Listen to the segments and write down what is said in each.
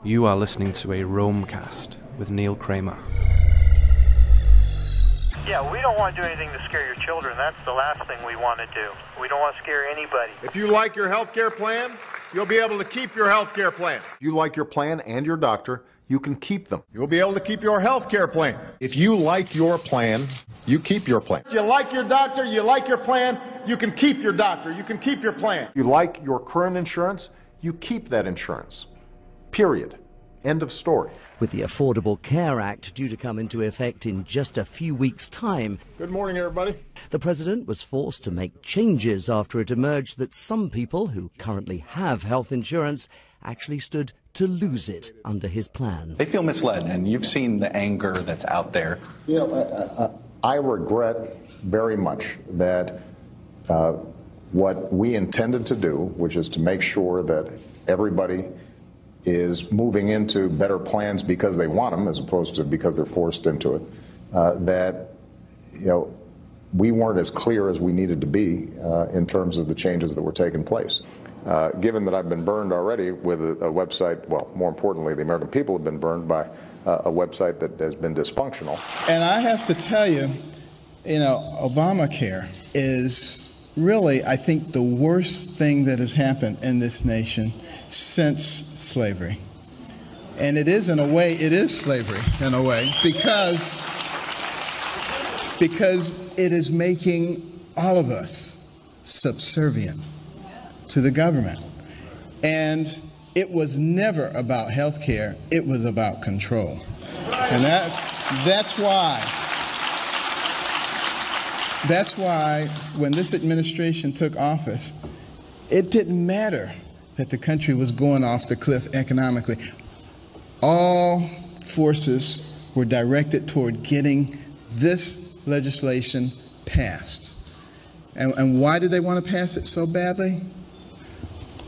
You are listening to a Roamcast with Neil Kramer. Yeah, we don't want to do anything to scare your children. That's the last thing we want to do. We don't want to scare anybody. If you like your health care plan, you'll be able to keep your health care plan. If you like your plan and your doctor, you can keep them. You'll be able to keep your health care plan. If you like your plan, you keep your plan. If you like your doctor, you like your plan, you can keep your doctor. You can keep your plan. If you like your current insurance, you keep that insurance. Period. End of story. With the Affordable Care Act due to come into effect in just a few weeks' time, Good morning, everybody. the president was forced to make changes after it emerged that some people who currently have health insurance actually stood to lose it under his plan. They feel misled, and you've seen the anger that's out there. You know, I regret very much that what we intended to do, which is to make sure that everybody is moving into better plans because they want them as opposed to because they're forced into it, that, you know, we weren't as clear as we needed to be in terms of the changes that were taking place. Given that I've been burned already with a website, well, more importantly, the American people have been burned by a website that has been dysfunctional. And I have to tell you, Obamacare is really, I think, the worst thing that has happened in this nation since slavery. And it is, in a way, it is slavery, in a way, because it is making all of us subservient to the government. And it was never about health care, it was about control. And that's why when this administration took office, it didn't matter that the country was going off the cliff economically. All forces were directed toward getting this legislation passed. And why did they want to pass it so badly?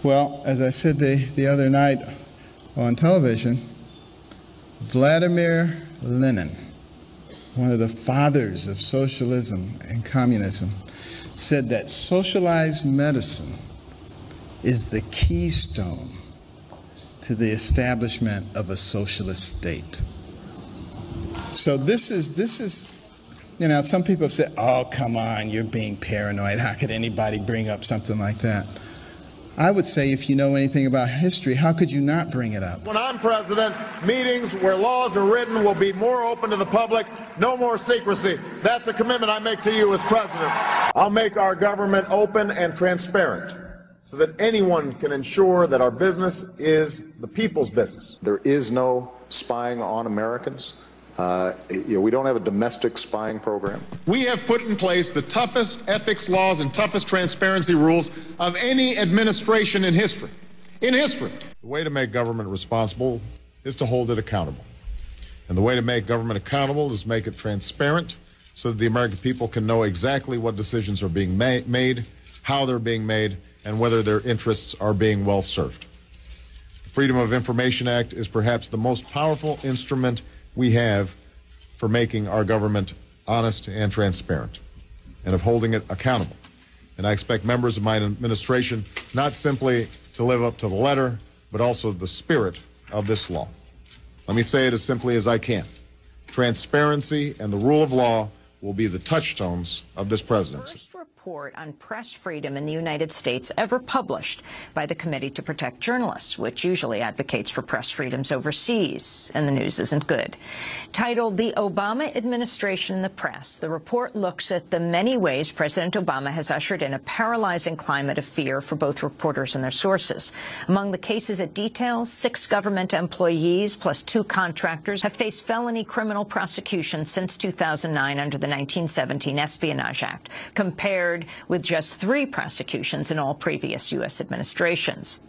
Well, as I said the other night on television, Vladimir Lenin, one of the fathers of socialism and communism, said that socialized medicine is the keystone to the establishment of a socialist state. So this is, you know, some people have said, oh, come on, you're being paranoid. How could anybody bring up something like that? I would say, if you know anything about history, how could you not bring it up? When I'm president, meetings where laws are written will be more open to the public, no more secrecy. That's a commitment I make to you as president. I'll make our government open and transparent so that anyone can ensure that our business is the people's business. There is no spying on Americans. We don't have a domestic spying program. We have put in place the toughest ethics laws and toughest transparency rules of any administration in history. In history. The way to make government responsible is to hold it accountable. And the way to make government accountable is make it transparent so that the American people can know exactly what decisions are being made, how they're being made, and whether their interests are being well served. The Freedom of Information Act is perhaps the most powerful instrument we have for making our government honest and transparent and of holding it accountable. And I expect members of my administration not simply to live up to the letter, but also the spirit of this law. Let me say it as simply as I can. Transparency and the rule of law will be the touchstones of this presidency. First report on press freedom in the United States ever published by the Committee to Protect Journalists, which usually advocates for press freedoms overseas, and the news isn't good. Titled The Obama Administration and the Press, the report looks at the many ways President Obama has ushered in a paralyzing climate of fear for both reporters and their sources. Among the cases it details, 6 government employees plus 2 contractors have faced felony criminal prosecution since 2009 under the 1917 Espionage Act, compared with just 3 prosecutions in all previous U.S. administrations.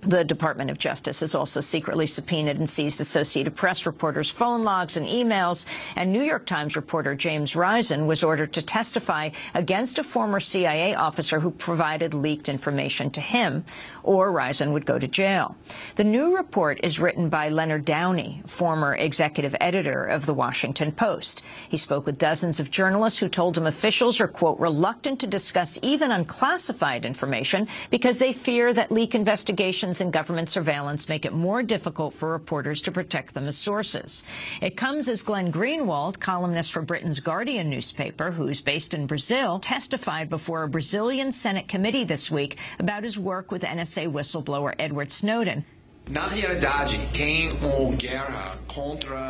The Department of Justice has also secretly subpoenaed and seized Associated Press reporters' phone logs and emails, and New York Times reporter James Risen was ordered to testify against a former CIA officer who provided leaked information to him. or Risen would go to jail. The new report is written by Leonard Downey, former executive editor of The Washington Post. He spoke with dozens of journalists who told him officials are, quote, reluctant to discuss even unclassified information because they fear that leak investigations and government surveillance make it more difficult for reporters to protect them as sources. It comes as Glenn Greenwald, columnist for Britain's Guardian newspaper, who's based in Brazil, testified before a Brazilian Senate committee this week about his work with NSA whistleblower Edward Snowden.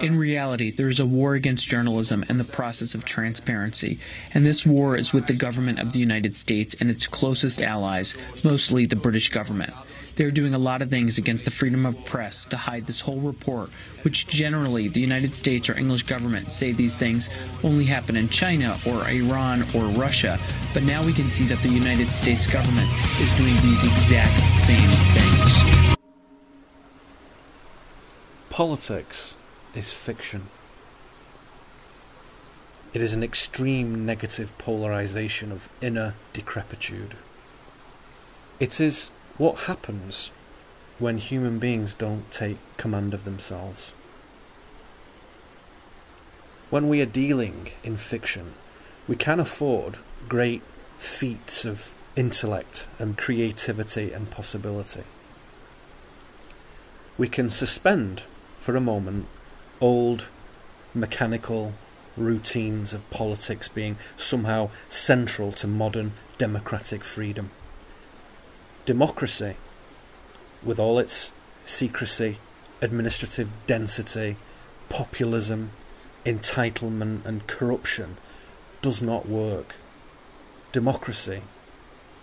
In reality, there is a war against journalism and the process of transparency, and this war is with the government of the United States and its closest allies, mostly the British government. They're doing a lot of things against the freedom of press to hide this whole report, which generally the United States or English government say these things only happen in China or Iran or Russia, but now we can see that the United States government is doing these exact same things. Politics is fiction. It is an extreme negative polarization of inner decrepitude. It is what happens when human beings don't take command of themselves. When we are dealing in fiction, we can afford great feats of intellect and creativity and possibility. We can suspend for a moment old mechanical routines of politics being somehow central to modern democratic freedom. Democracy, with all its secrecy, administrative density, populism, entitlement and corruption, does not work. Democracy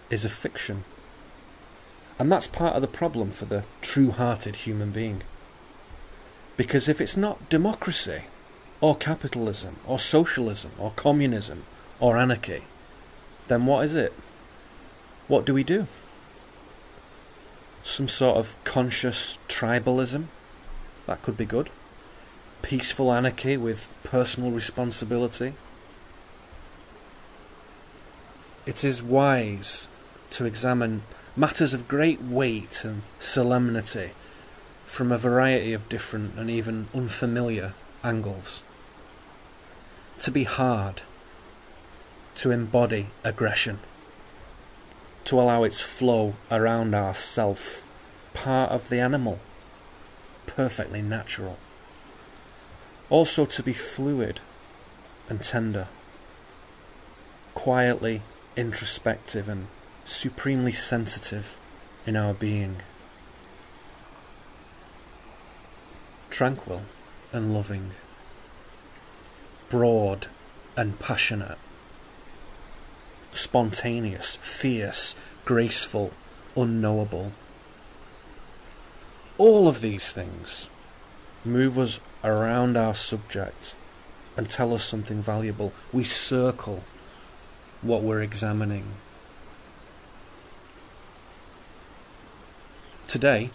is a fiction. And that's part of the problem for the true-hearted human being. Because if it's not democracy, or capitalism, or socialism, or communism, or anarchy, then what is it? What do we do? Some sort of conscious tribalism? That could be good. Peaceful anarchy with personal responsibility? It is wise to examine matters of great weight and solemnity from a variety of different and even unfamiliar angles. To be hard, to embody aggression, to allow its flow around our self, part of the animal, perfectly natural. Also to be fluid and tender, quietly introspective and supremely sensitive in our being. Tranquil and loving, broad and passionate, spontaneous, fierce, graceful, unknowable. All of these things move us around our subject and tell us something valuable. We circle what we're examining. Today,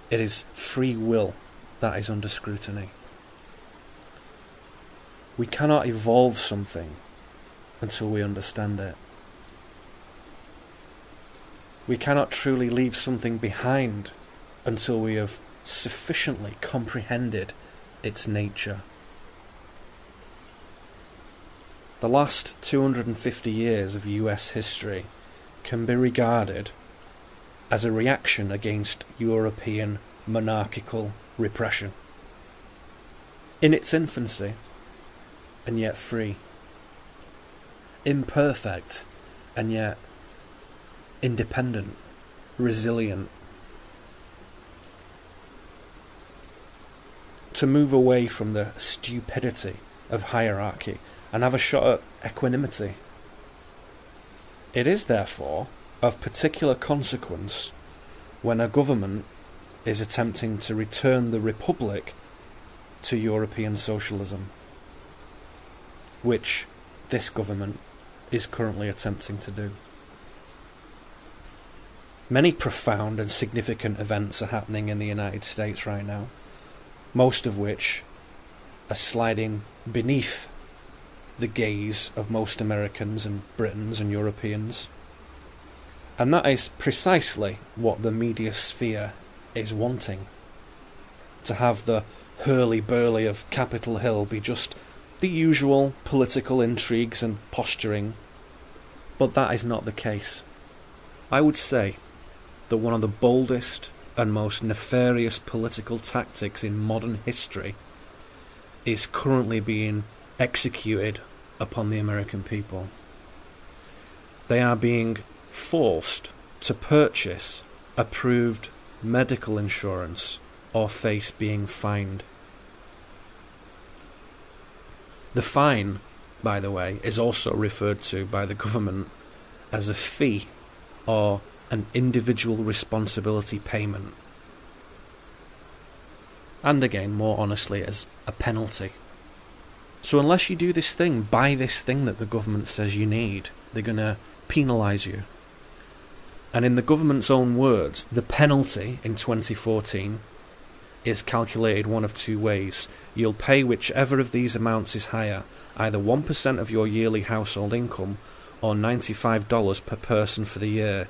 it is free will that is under scrutiny. We cannot evolve something until we understand it. We cannot truly leave something behind until we have sufficiently comprehended its nature. The last 250 years of US history can be regarded as a reaction against European monarchical repression. In its infancy, and yet free. Imperfect, and yet independent, resilient. To move away from the stupidity of hierarchy and have a shot at equanimity. It is therefore of particular consequence when a government is attempting to return the Republic to European socialism, which this government is currently attempting to do. Many profound and significant events are happening in the United States right now, most of which are sliding beneath the gaze of most Americans and Britons and Europeans. And that is precisely what the media sphere is wanting. To have the hurly-burly of Capitol Hill be just the usual political intrigues and posturing. But that is not the case. I would say that one of the boldest and most nefarious political tactics in modern history is currently being executed upon the American people. They are being forced to purchase approved medical insurance or face being fined. The fine, by the way, is also referred to by the government as a fee or an individual responsibility payment. And again, more honestly, as a penalty. So unless you do this thing, buy this thing that the government says you need, they're going to penalise you. And in the government's own words, the penalty in 2014 is calculated one of two ways. You'll pay whichever of these amounts is higher, either 1% of your yearly household income or $95 per person for the year.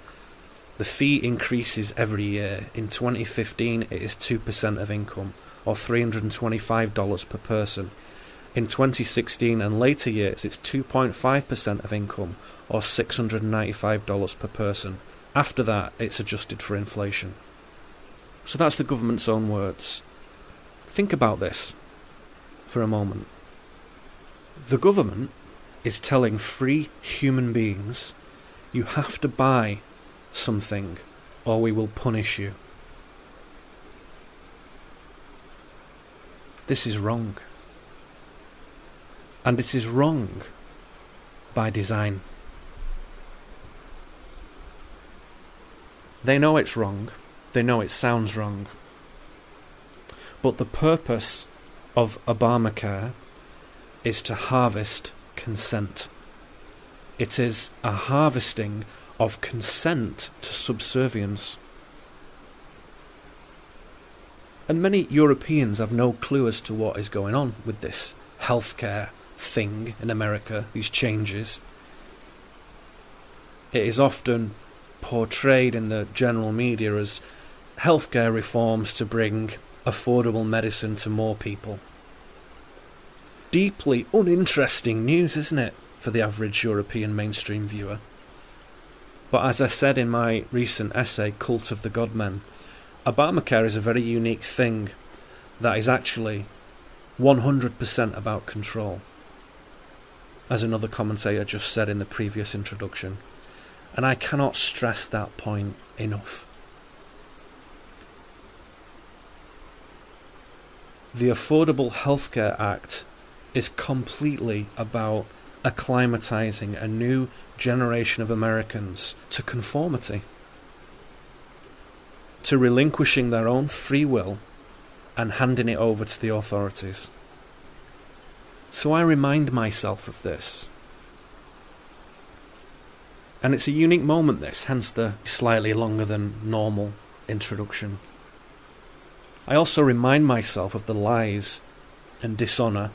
The fee increases every year. In 2015 it is 2% of income, or $325 per person. In 2016 and later years it's 2.5% of income, or $695 per person. After that it's adjusted for inflation. So that's the government's own words. Think about this for a moment. The government is telling free human beings, you have to buy something or we will punish you. This is wrong. And it is wrong by design. They know it's wrong. They know it sounds wrong. But the purpose of Obamacare is to harvest consent. It is a harvesting of consent to subservience. And many Europeans have no clue as to what is going on with this healthcare thing in America, these changes. It is often portrayed in the general media as healthcare reforms to bring affordable medicine to more people. Deeply uninteresting news, isn't it, for the average European mainstream viewer? But as I said in my recent essay, Cult of the Godmen, Obamacare is a very unique thing that is actually 100% about control, as another commentator just said in the previous introduction. And I cannot stress that point enough. The Affordable Healthcare Act is completely about acclimatizing a new generation of Americans to conformity, to relinquishing their own free will and handing it over to the authorities. So I remind myself of this. And it's a unique moment, this, hence the slightly longer than normal introduction. I also remind myself of the lies and dishonour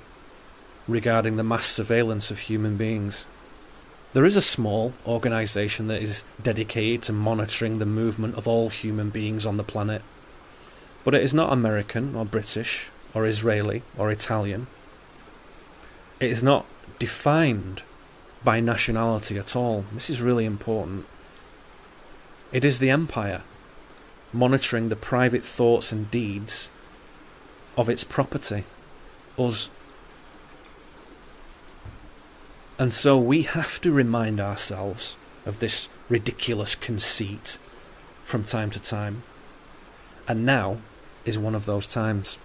regarding the mass surveillance of human beings. There is a small organisation that is dedicated to monitoring the movement of all human beings on the planet, but it is not American or British or Israeli or Italian. It is not defined by nationality at all. This is really important. It is the empire, monitoring the private thoughts and deeds of its property, us. And so we have to remind ourselves of this ridiculous conceit from time to time. And now is one of those times.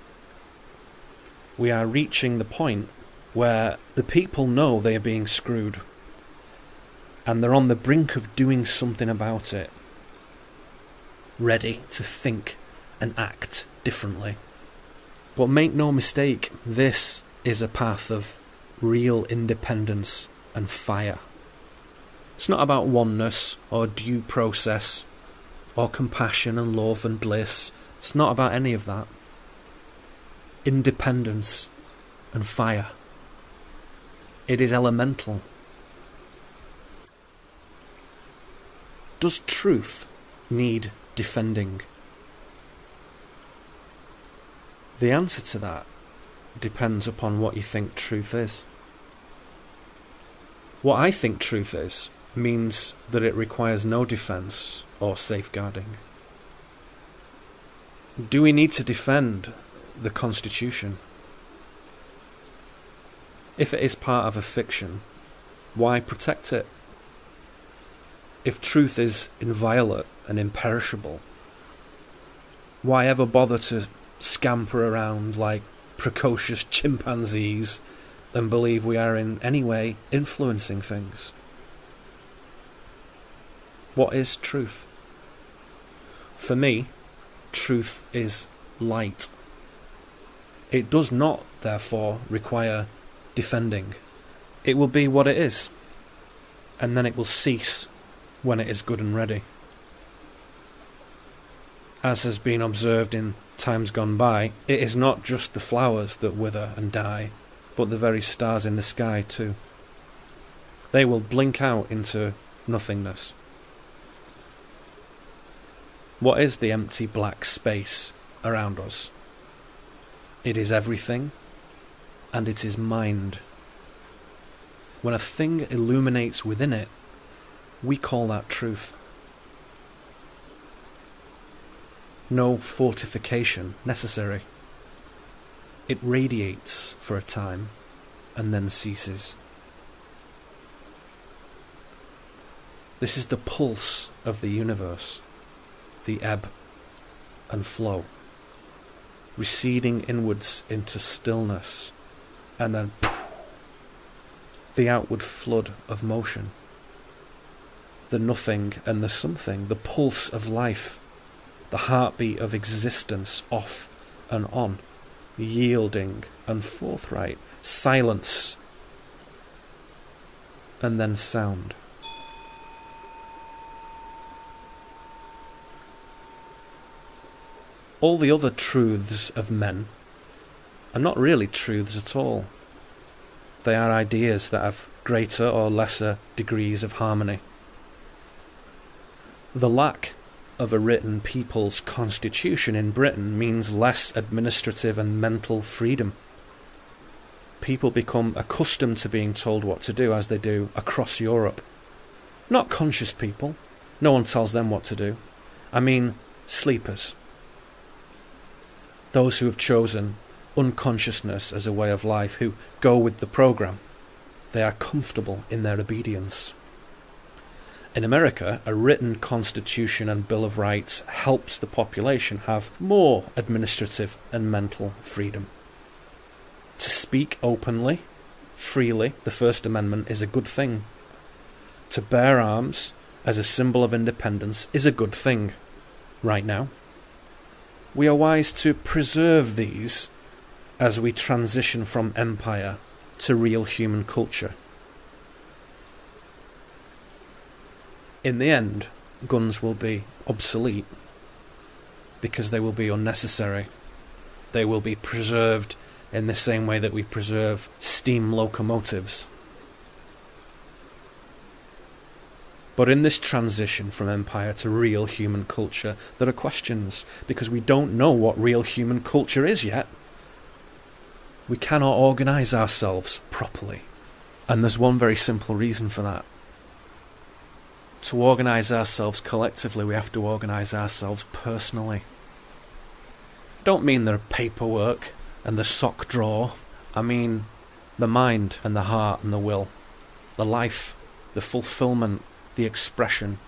We are reaching the point where the people know they are being screwed, and they're on the brink of doing something about it, ready to think and act differently. But make no mistake, this is a path of real independence and fire. It's not about oneness or due process or compassion and love and bliss. It's not about any of that. Independence and fire. It is elemental. Does truth need defending? The answer to that depends upon what you think truth is. What I think truth is means that it requires no defence or safeguarding. Do we need to defend the Constitution? If it is part of a fiction, why protect it? If truth is inviolate and imperishable, why ever bother to scamper around like precocious chimpanzees and believe we are in any way influencing things? What is truth? For me, truth is light. It does not, therefore, require defending. It will be what it is, and then it will cease when it is good and ready. As has been observed in times gone by, it is not just the flowers that wither and die, but the very stars in the sky too. They will blink out into nothingness. What is the empty black space around us? It is everything, and it is mind. When a thing illuminates within it, we call that truth. No fortification necessary. It radiates for a time and then ceases. This is the pulse of the universe, the ebb and flow, receding inwards into stillness, and then poof, the outward flood of motion, the nothing and the something, the pulse of life, the heartbeat of existence, off and on, yielding and forthright, silence, and then sound. All the other truths of men are not really truths at all. They are ideas that have greater or lesser degrees of harmony. The lack of a written people's constitution in Britain means less administrative and mental freedom. People become accustomed to being told what to do, as they do across Europe. Not conscious people. No one tells them what to do. I mean sleepers. Those who have chosen unconsciousness as a way of life, who go with the program. They are comfortable in their obedience. In America, a written constitution and Bill of Rights helps the population have more administrative and mental freedom. To speak openly, freely, the First Amendment is a good thing. To bear arms as a symbol of independence is a good thing right now. We are wise to preserve these as we transition from empire to real human culture. In the end, guns will be obsolete because they will be unnecessary. They will be preserved in the same way that we preserve steam locomotives. But in this transition from empire to real human culture, there are questions, because we don't know what real human culture is yet. We cannot organise ourselves properly. And there's one very simple reason for that. To organise ourselves collectively, we have to organise ourselves personally. I don't mean the paperwork and the sock drawer. I mean the mind and the heart and the will. The life, the fulfilment, the expression.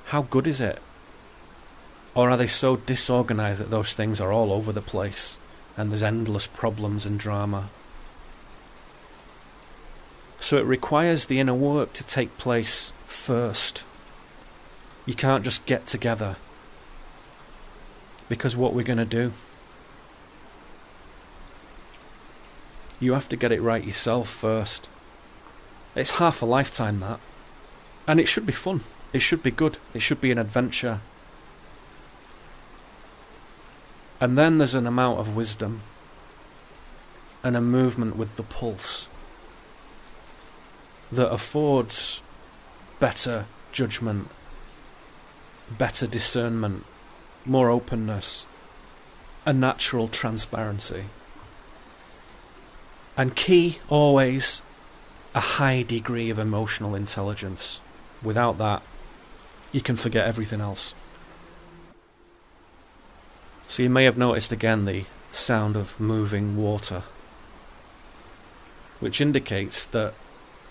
How good is it? Or are they so disorganised that those things are all over the place and there's endless problems and drama? So it requires the inner work to take place first. You can't just get together, because what we're going to do, you have to get it right yourself first. It's half a lifetime, that. And it should be fun. It should be good. It should be an adventure. And then there's an amount of wisdom and a movement with the pulse that affords better judgment better discernment, more openness, a natural transparency. And key, always, a high degree of emotional intelligence. Without that, you can forget everything else. So you may have noticed again the sound of moving water, which indicates that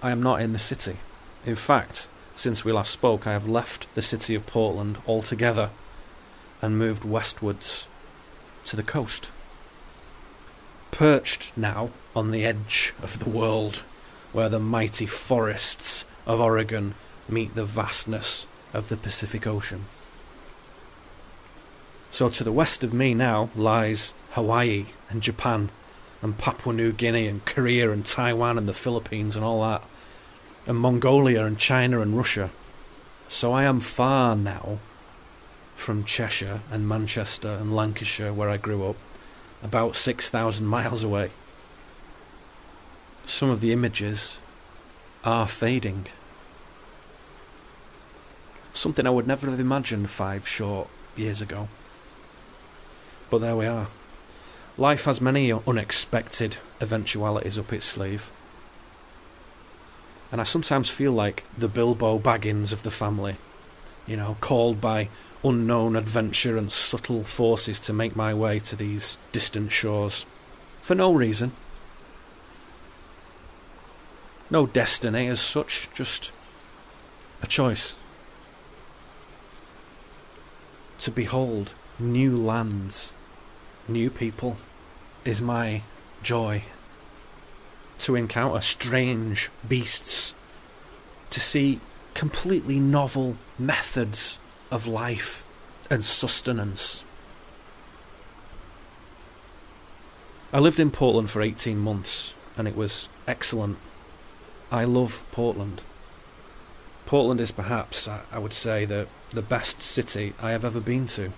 I am not in the city. In fact, since we last spoke, I have left the city of Portland altogether and moved westwards to the coast. Perched now on the edge of the world, where the mighty forests of Oregon meet the vastness of the Pacific Ocean. So to the west of me now lies Hawaii and Japan and Papua New Guinea and Korea and Taiwan and the Philippines and all that, and Mongolia and China and Russia. So I am far now from Cheshire and Manchester and Lancashire, where I grew up, about 6,000 miles away. Some of the images are fading. Something I would never have imagined 5 short years ago. But there we are. Life has many unexpected eventualities up its sleeve. And I sometimes feel like the Bilbo Baggins of the family, you know, called by unknown adventure and subtle forces to make my way to these distant shores. For no reason. No destiny as such, just a choice. To behold new lands, new people, is my joy. To encounter strange beasts, to see completely novel methods of life and sustenance. I lived in Portland for 18 months and it was excellent. I love Portland. Portland is perhaps, I would say, the best city I have ever been to.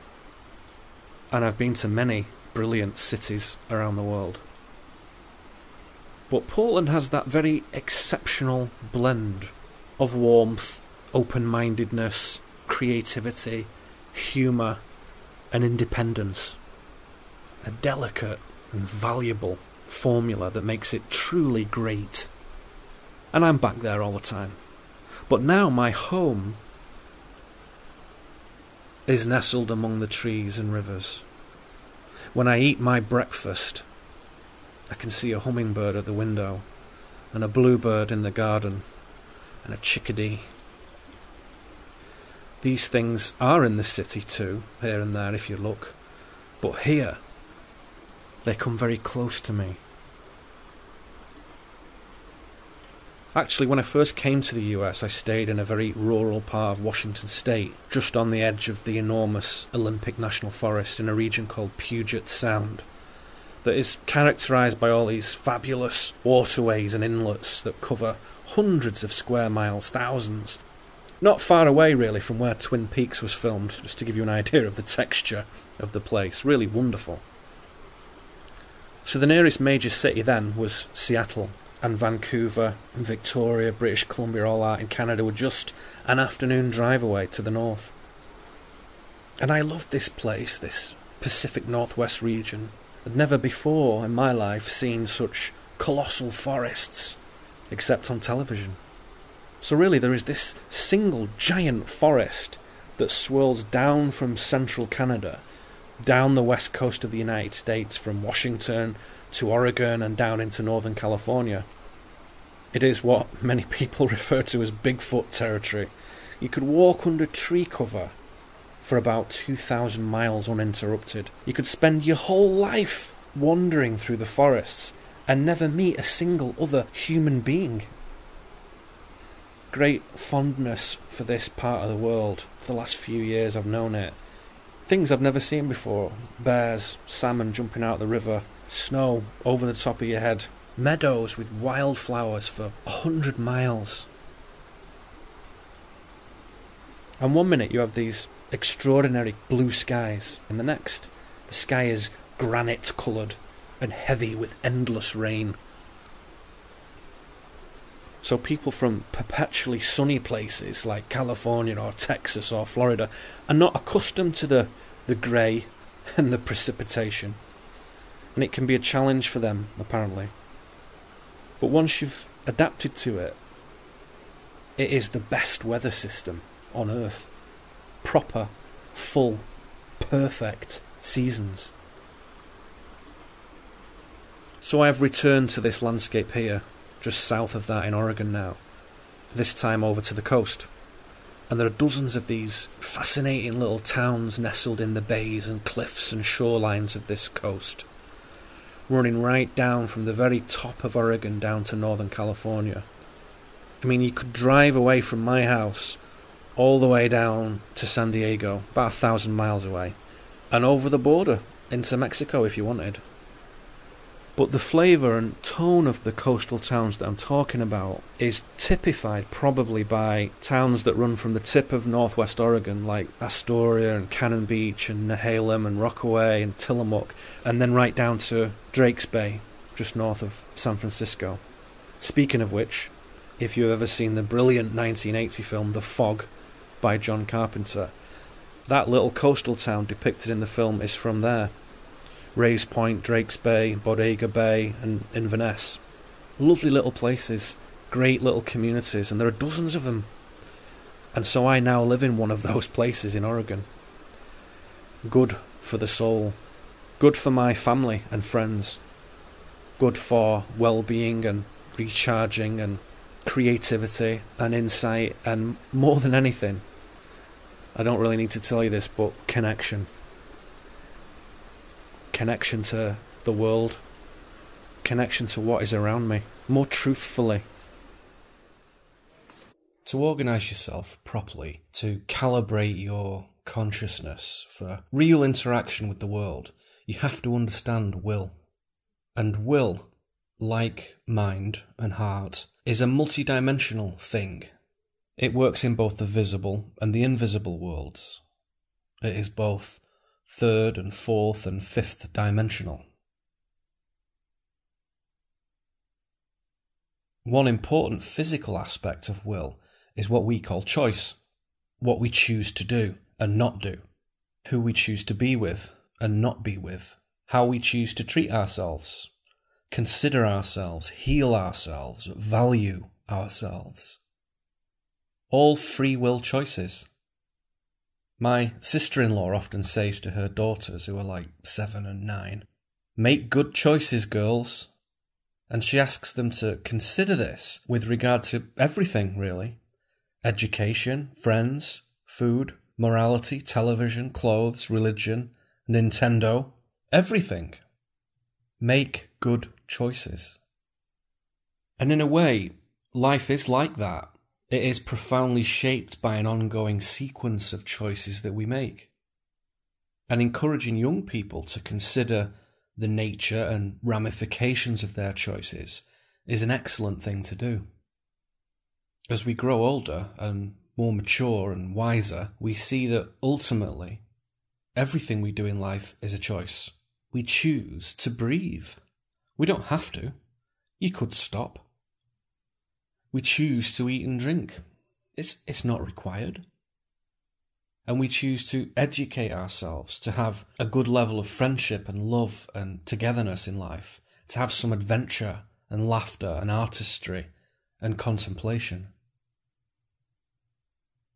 And I've been to many brilliant cities around the world. But Portland has that very exceptional blend of warmth, open-mindedness, creativity, humour and independence. A delicate and valuable formula that makes it truly great. And I'm back there all the time. But now my home is nestled among the trees and rivers. When I eat my breakfast, I can see a hummingbird at the window, and a bluebird in the garden, and a chickadee. These things are in the city too, here and there if you look, but here they come very close to me. Actually, when I first came to the US, I stayed in a very rural part of Washington State, just on the edge of the enormous Olympic National Forest in a region called Puget Sound, that is characterised by all these fabulous waterways and inlets that cover hundreds of square miles, thousands. Not far away, really, from where Twin Peaks was filmed, just to give you an idea of the texture of the place. Really wonderful. So the nearest major city then was Seattle, and Vancouver, and Victoria, British Columbia, all that in Canada were just an afternoon drive away to the north. And I loved this place, this Pacific Northwest region. I'd never before in my life seen such colossal forests, except on television. So really there is this single giant forest that swirls down from central Canada, down the west coast of the United States, from Washington to Oregon and down into Northern California. It is what many people refer to as Bigfoot territory. You could walk under tree cover for about 2,000 miles uninterrupted. You could spend your whole life wandering through the forests and never meet a single other human being. Great fondness for this part of the world. For the last few years I've known it. Things I've never seen before. Bears, salmon jumping out of the river, snow over the top of your head, meadows with wildflowers for 100 miles. And one minute you have these extraordinary blue skies, and the next the sky is granite coloured and heavy with endless rain. So people from perpetually sunny places like California or Texas or Florida are not accustomed to the grey and the precipitation. And it can be a challenge for them, apparently. But once you've adapted to it, it is the best weather system on Earth. Proper, full, perfect seasons. So I have returned to this landscape here, just south of that in Oregon now, this time over to the coast. And there are dozens of these fascinating little towns nestled in the bays and cliffs and shorelines of this coast, running right down from the very top of Oregon down to Northern California. I mean, you could drive away from my house all the way down to San Diego, about 1,000 miles away, and over the border into Mexico if you wanted. But the flavour and tone of the coastal towns that I'm talking about is typified probably by towns that run from the tip of northwest Oregon, like Astoria and Cannon Beach and Nehalem and Rockaway and Tillamook, and then right down to Drake's Bay, just north of San Francisco. Speaking of which, if you've ever seen the brilliant 1980 film The Fog by John Carpenter, that little coastal town depicted in the film is from there. Rays Point, Drake's Bay, Bodega Bay, and Inverness. Lovely little places, great little communities, and there are dozens of them. And so I now live in one of those places in Oregon. Good for the soul. Good for my family and friends. Good for well-being and recharging and creativity and insight, and more than anything, I don't really need to tell you this, but connection. Connection to the world, connection to what is around me, more truthfully. To organise yourself properly, to calibrate your consciousness for real interaction with the world, you have to understand will. And will, like mind and heart, is a multidimensional thing. It works in both the visible and the invisible worlds. It is both third and fourth and fifth dimensional. One important physical aspect of will is what we call choice. What we choose to do and not do. Who we choose to be with and not be with. How we choose to treat ourselves. Consider ourselves, heal ourselves, value ourselves. All free will choices. My sister-in-law often says to her daughters, who are like 7 and 9, "Make good choices, girls." And she asks them to consider this with regard to everything, really. Education, friends, food, morality, television, clothes, religion, Nintendo, everything. Make good choices. And in a way, life is like that. It is profoundly shaped by an ongoing sequence of choices that we make. And encouraging young people to consider the nature and ramifications of their choices is an excellent thing to do. As we grow older and more mature and wiser, we see that ultimately everything we do in life is a choice. We choose to breathe. We don't have to. You could stop. We choose to eat and drink. It's not required. And we choose to educate ourselves, to have a good level of friendship and love and togetherness in life, to have some adventure and laughter and artistry and contemplation.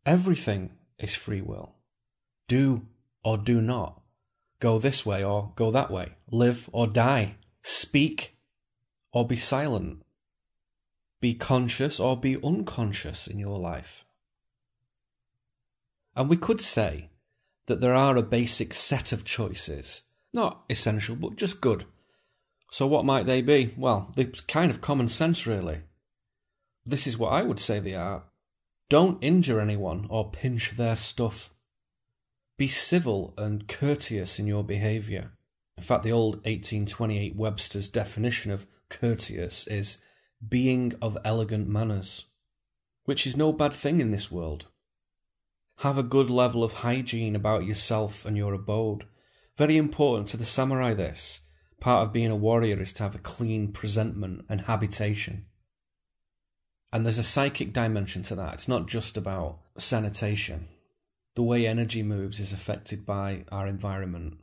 Everything is free will. Do or do not. Go this way or go that way. Live or die. Speak or be silent. Be conscious or be unconscious in your life. And we could say that there are a basic set of choices, not essential, but just good. So what might they be? Well, they're kind of common sense, really. This is what I would say they are. Don't injure anyone or pinch their stuff. Be civil and courteous in your behaviour. In fact, the old 1828 Webster's definition of courteous is being of elegant manners, which is no bad thing in this world. Have a good level of hygiene about yourself and your abode. Very important to the samurai, this. Part of being a warrior is to have a clean presentment and habitation. And there's a psychic dimension to that. It's not just about sanitation. The way energy moves is affected by our environment.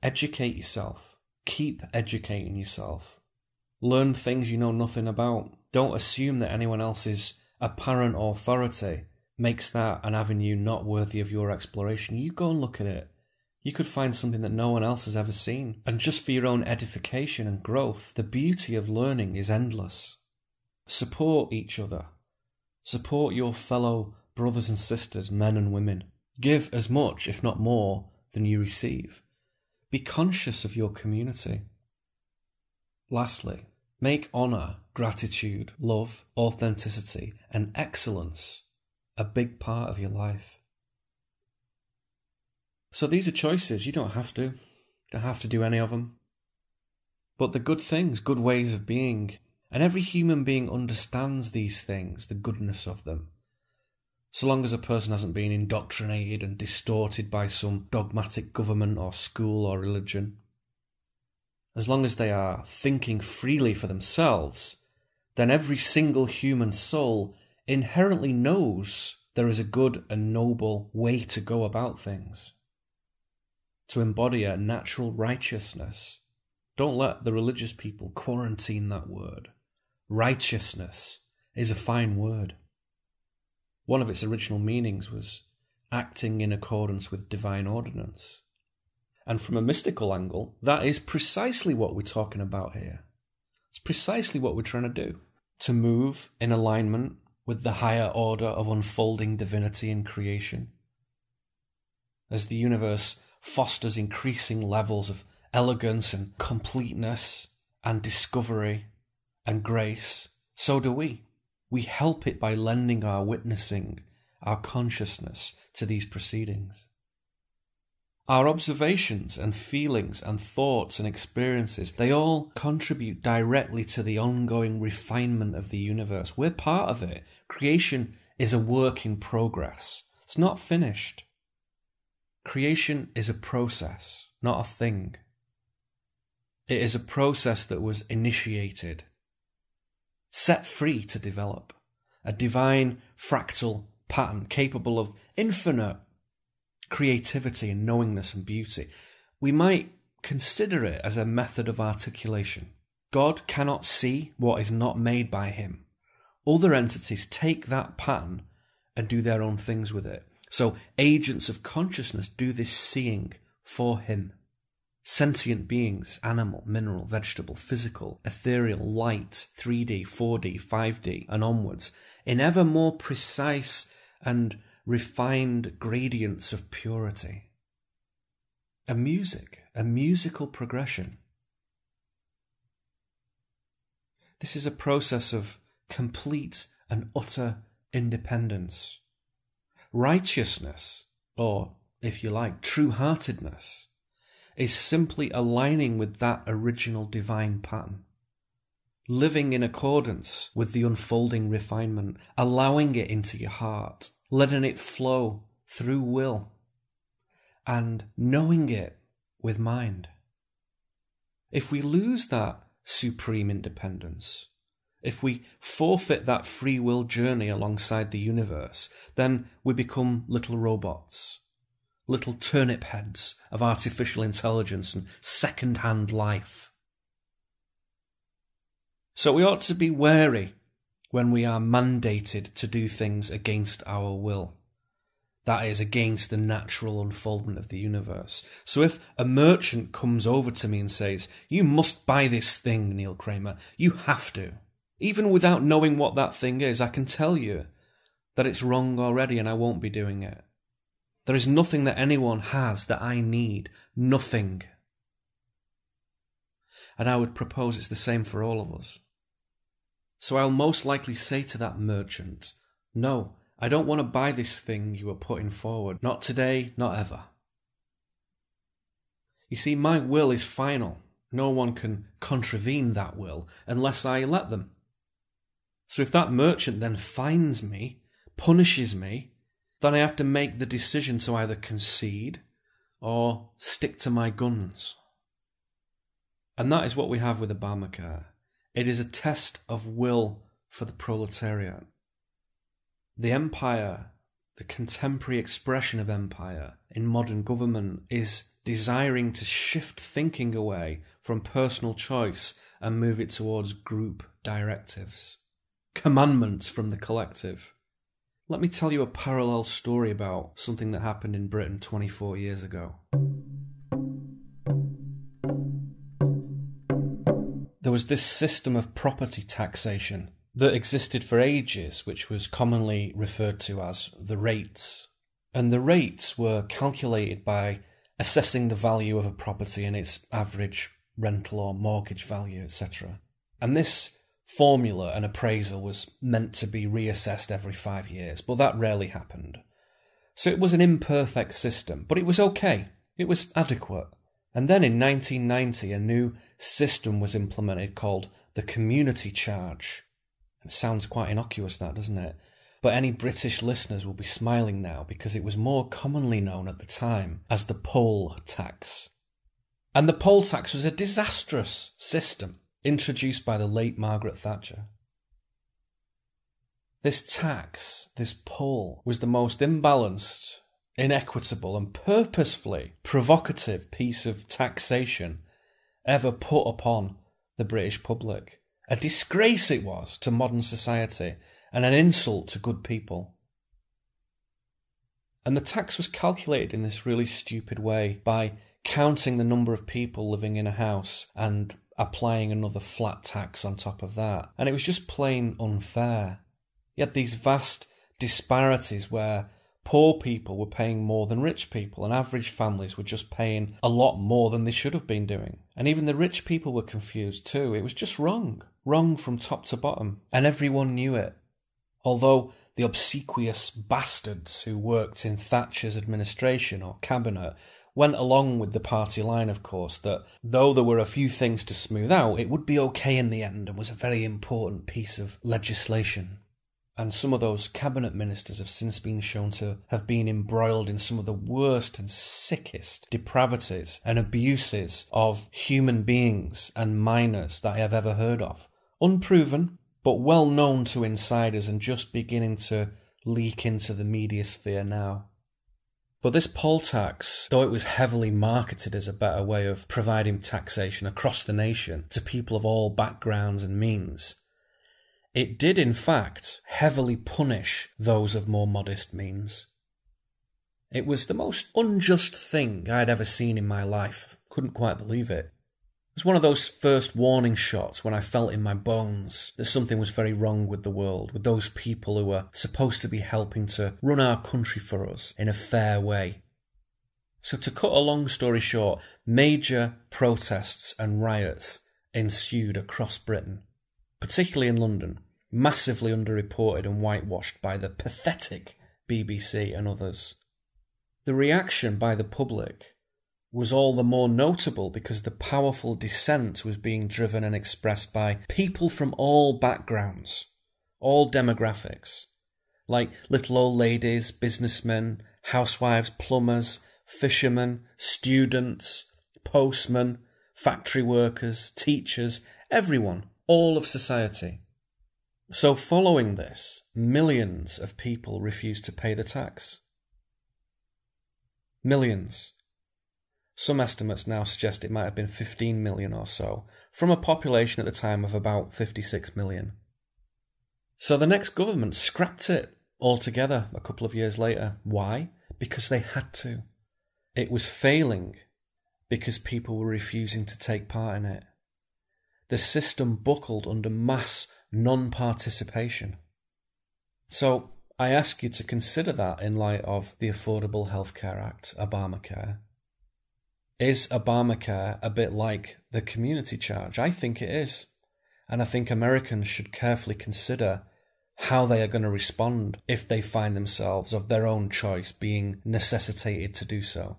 Educate yourself. Keep educating yourself. Learn things you know nothing about. Don't assume that anyone else's apparent authority makes that an avenue not worthy of your exploration. You go and look at it. You could find something that no one else has ever seen. And just for your own edification and growth, the beauty of learning is endless. Support each other. Support your fellow brothers and sisters, men and women. Give as much, if not more, than you receive. Be conscious of your community. Lastly, make honour, gratitude, love, authenticity, and excellence a big part of your life. So these are choices. You don't have to. You don't have to do any of them. But they're good things, good ways of being. And every human being understands these things, the goodness of them. So long as a person hasn't been indoctrinated and distorted by some dogmatic government or school or religion. As long as they are thinking freely for themselves, then every single human soul inherently knows there is a good and noble way to go about things. To embody a natural righteousness. Don't let the religious people quarantine that word. Righteousness is a fine word. One of its original meanings was acting in accordance with divine ordinance. And from a mystical angle, that is precisely what we're talking about here. It's precisely what we're trying to do. To move in alignment with the higher order of unfolding divinity in creation. As the universe fosters increasing levels of elegance and completeness and discovery and grace, so do we. We help it by lending our witnessing, our consciousness to these proceedings. Our observations and feelings and thoughts and experiences, they all contribute directly to the ongoing refinement of the universe. We're part of it. Creation is a work in progress. It's not finished. Creation is a process, not a thing. It is a process that was initiated, set free to develop, a divine fractal pattern capable of infinite creativity and knowingness and beauty. We might consider it as a method of articulation. God cannot see what is not made by him. Other entities take that pattern and do their own things with it. So agents of consciousness do this seeing for him. Sentient beings, animal, mineral, vegetable, physical, ethereal, light, 3D, 4D, 5D, and onwards, in ever more precise and refined gradients of purity. A musical progression. This is a process of complete and utter independence. Righteousness, or, if you like, true-heartedness, is simply aligning with that original divine pattern. Living in accordance with the unfolding refinement, allowing it into your heart, letting it flow through will, and knowing it with mind. If we lose that supreme independence, if we forfeit that free will journey alongside the universe, then we become little robots, little turnip heads of artificial intelligence and second-hand life. So we ought to be wary when we are mandated to do things against our will. That is, against the natural unfoldment of the universe. So if a merchant comes over to me and says, "You must buy this thing, Neil Kramer, you have to," even without knowing what that thing is, I can tell you that it's wrong already and I won't be doing it. There is nothing that anyone has that I need. Nothing. And I would propose it's the same for all of us. So I'll most likely say to that merchant, "No, I don't want to buy this thing you are putting forward. Not today, not ever." You see, my will is final. No one can contravene that will unless I let them. So if that merchant then fines me, punishes me, then I have to make the decision to either concede or stick to my guns. And that is what we have with Obamacare. It is a test of will for the proletariat. The empire, the contemporary expression of empire in modern government, is desiring to shift thinking away from personal choice and move it towards group directives, commandments from the collective. Let me tell you a parallel story about something that happened in Britain 24 years ago. There was this system of property taxation that existed for ages, which was commonly referred to as the rates. And the rates were calculated by assessing the value of a property and its average rental or mortgage value, etc. And this formula and appraisal was meant to be reassessed every 5 years, but that rarely happened. So it was an imperfect system, but it was okay. It was adequate. And then in 1990, a new system was implemented called the community charge. It sounds quite innocuous, that, doesn't it? But any British listeners will be smiling now because it was more commonly known at the time as the poll tax. And the poll tax was a disastrous system introduced by the late Margaret Thatcher. This tax, this poll, was the most imbalanced, inequitable and purposefully provocative piece of taxation ever put upon the British public. A disgrace it was to modern society and an insult to good people. And the tax was calculated in this really stupid way by counting the number of people living in a house and applying another flat tax on top of that. And it was just plain unfair. You had these vast disparities where poor people were paying more than rich people, and average families were just paying a lot more than they should have been doing. And even the rich people were confused too. It was just wrong. Wrong from top to bottom. And everyone knew it. Although the obsequious bastards who worked in Thatcher's administration or cabinet went along with the party line, of course, that though there were a few things to smooth out, it would be okay in the end and was a very important piece of legislation. And some of those cabinet ministers have since been shown to have been embroiled in some of the worst and sickest depravities and abuses of human beings and minors that I have ever heard of. Unproven, but well known to insiders and just beginning to leak into the media sphere now. But this poll tax, though it was heavily marketed as a better way of providing taxation across the nation to people of all backgrounds and means, it did in fact heavily punish those of more modest means. It was the most unjust thing I'd ever seen in my life. Couldn't quite believe it. It was one of those first warning shots when I felt in my bones that something was very wrong with the world, with those people who were supposed to be helping to run our country for us in a fair way. So to cut a long story short, major protests and riots ensued across Britain, particularly in London, massively underreported and whitewashed by the pathetic BBC and others. The reaction by the public was all the more notable because the powerful dissent was being driven and expressed by people from all backgrounds, all demographics, like little old ladies, businessmen, housewives, plumbers, fishermen, students, postmen, factory workers, teachers, everyone, all of society. So following this, millions of people refused to pay the tax. Millions. Some estimates now suggest it might have been 15 million or so, from a population at the time of about 56 million. So the next government scrapped it altogether a couple of years later. Why? Because they had to. It was failing because people were refusing to take part in it. The system buckled under mass non-participation. So I ask you to consider that in light of the Affordable Healthcare Act, Obamacare. Is Obamacare a bit like the community charge? I think it is. And I think Americans should carefully consider how they are going to respond if they find themselves of their own choice being necessitated to do so.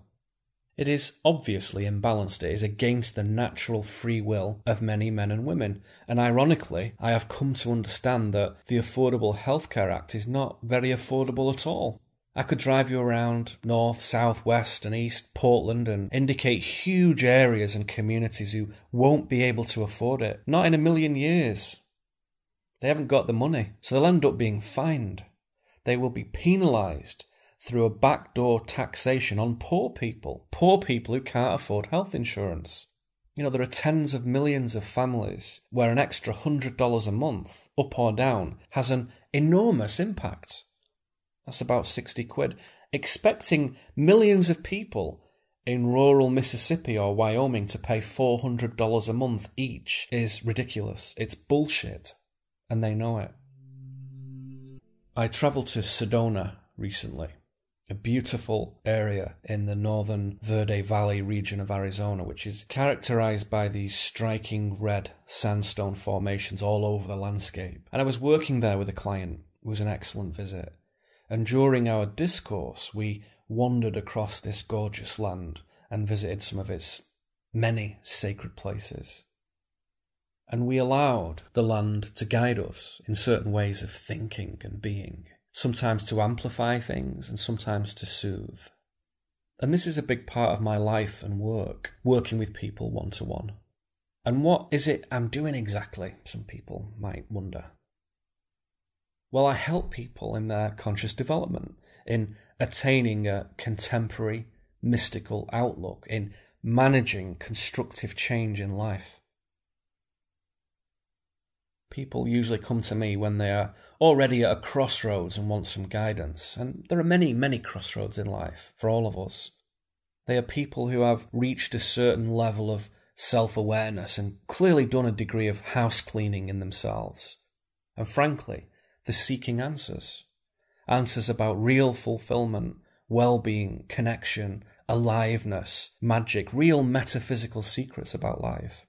It is obviously imbalanced. It is against the natural free will of many men and women. And ironically, I have come to understand that the Affordable Healthcare Act is not very affordable at all. I could drive you around north, south, west and east Portland and indicate huge areas and communities who won't be able to afford it. Not in a million years. They haven't got the money, so they'll end up being fined. They will be penalised through a backdoor taxation on poor people who can't afford health insurance. You know, there are tens of millions of families where an extra $100 a month, up or down, has an enormous impact. That's about 60 quid. Expecting millions of people in rural Mississippi or Wyoming to pay $400 a month each is ridiculous. It's bullshit. And they know it. I travelled to Sedona recently, a beautiful area in the northern Verde Valley region of Arizona, which is characterised by these striking red sandstone formations all over the landscape. And I was working there with a client. It was an excellent visit. And during our discourse, we wandered across this gorgeous land and visited some of its many sacred places. And we allowed the land to guide us in certain ways of thinking and being, sometimes to amplify things and sometimes to soothe. And this is a big part of my life and work, working with people one-to-one. And what is it I'm doing exactly, some people might wonder. Well, I help people in their conscious development, in attaining a contemporary, mystical outlook, in managing constructive change in life. People usually come to me when they are already at a crossroads and want some guidance. And there are many, many crossroads in life for all of us. They are people who have reached a certain level of self-awareness and clearly done a degree of house cleaning in themselves. And frankly, they're seeking answers. Answers about real fulfillment, well-being, connection, aliveness, magic, real metaphysical secrets about life.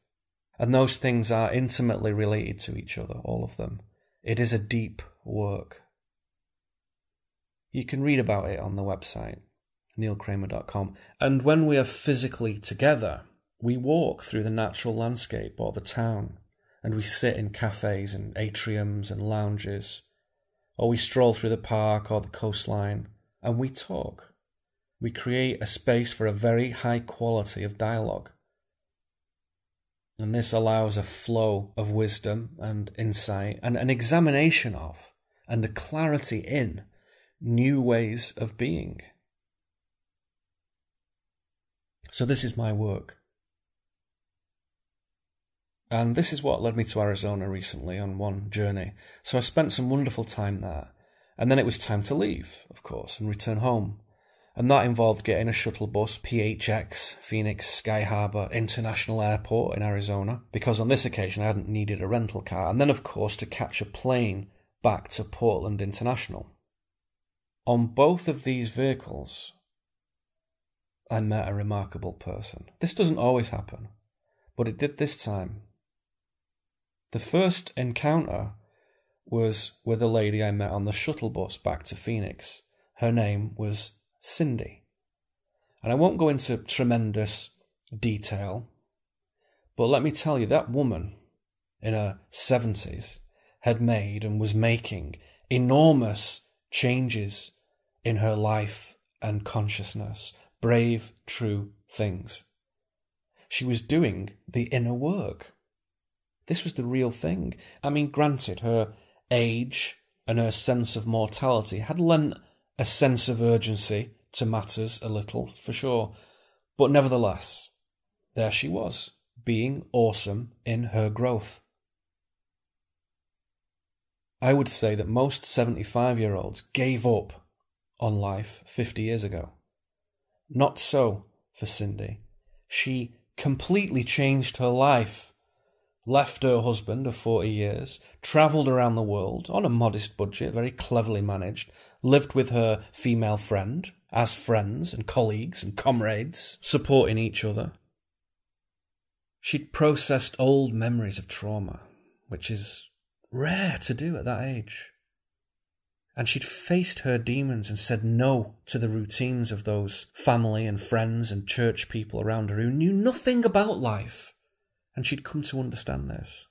And those things are intimately related to each other, all of them. It is a deep work. You can read about it on the website, neilkramer.com. And when we are physically together, we walk through the natural landscape or the town, and we sit in cafes and atriums and lounges, or we stroll through the park or the coastline, and we talk. We create a space for a very high quality of dialogue. And this allows a flow of wisdom and insight and an examination of and a clarity in new ways of being. So this is my work. And this is what led me to Arizona recently on one journey. So I spent some wonderful time there. And then it was time to leave, of course, and return home. And that involved getting a shuttle bus, PHX, Phoenix Sky Harbor International Airport in Arizona, because on this occasion I hadn't needed a rental car. And then, of course, to catch a plane back to Portland International. On both of these vehicles, I met a remarkable person. This doesn't always happen, but it did this time. The first encounter was with a lady I met on the shuttle bus back to Phoenix. Her name was Cindy. And I won't go into tremendous detail, but let me tell you, that woman in her 70s had made and was making enormous changes in her life and consciousness. Brave, true things. She was doing the inner work. This was the real thing. I mean, granted, her age and her sense of mortality had lent a sense of urgency to matters a little, for sure. But nevertheless, there she was, being awesome in her growth. I would say that most 75-year-olds gave up on life 50 years ago. Not so for Cindy. She completely changed her life, left her husband of 40 years, travelled around the world on a modest budget, very cleverly managed, lived with her female friend, as friends and colleagues and comrades, supporting each other. She'd processed old memories of trauma, which is rare to do at that age. And she'd faced her demons and said no to the routines of those family and friends and church people around her who knew nothing about life. And she'd come to understand this.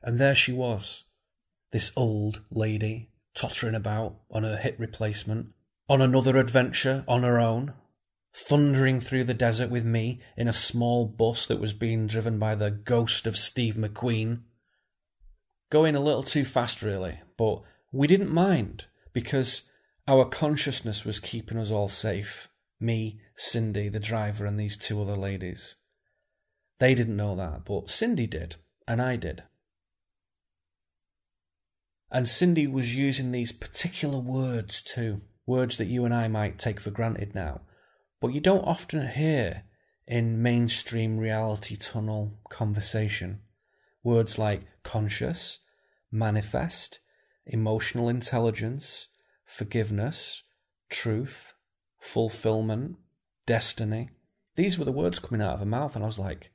And there she was, this old lady, tottering about on her hip replacement, on another adventure on her own, thundering through the desert with me in a small bus that was being driven by the ghost of Steve McQueen. going a little too fast really, but we didn't mind because our consciousness was keeping us all safe. Me, Cindy, the driver, and these two other ladies. They didn't know that, but Cindy did, and I did. And Cindy was using these particular words too, words that you and I might take for granted now, but you don't often hear in mainstream reality tunnel conversation. Words like conscious, manifest, emotional intelligence, forgiveness, truth, fulfillment, destiny. These were the words coming out of her mouth, and I was like,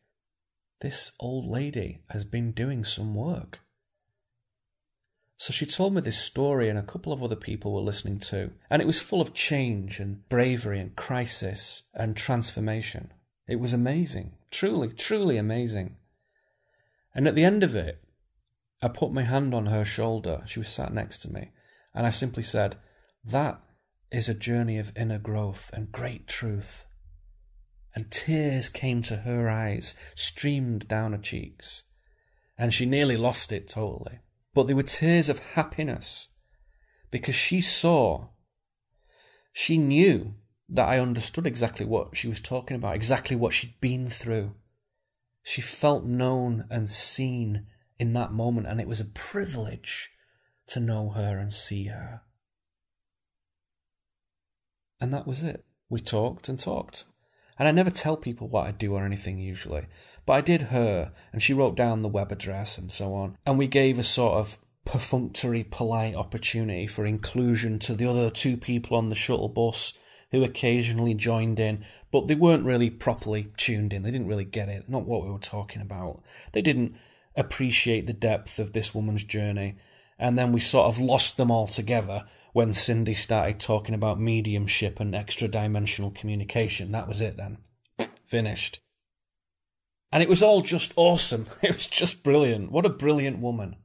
this old lady has been doing some work. So she told me this story, and a couple of other people were listening too, and it was full of change and bravery and crisis and transformation. It was amazing, truly, truly amazing. And at the end of it, I put my hand on her shoulder. She was sat next to me, and I simply said, that is a journey of inner growth and great truth. And tears came to her eyes, streamed down her cheeks, and she nearly lost it totally. But they were tears of happiness, because she knew that I understood exactly what she was talking about, exactly what she'd been through. She felt known and seen in that moment, and it was a privilege to know her and see her. And that was it. We talked and talked. And I never tell people what I do or anything usually, but I did her, and she wrote down the web address and so on, and we gave a sort of perfunctory, polite opportunity for inclusion to the other two people on the shuttle bus who occasionally joined in, but they weren't really properly tuned in. They didn't really get it, not what we were talking about. They didn't appreciate the depth of this woman's journey, and then we sort of lost them all together when Cindy started talking about mediumship and extra-dimensional communication. That was it then. Finished. And it was all just awesome. It was just brilliant. What a brilliant woman.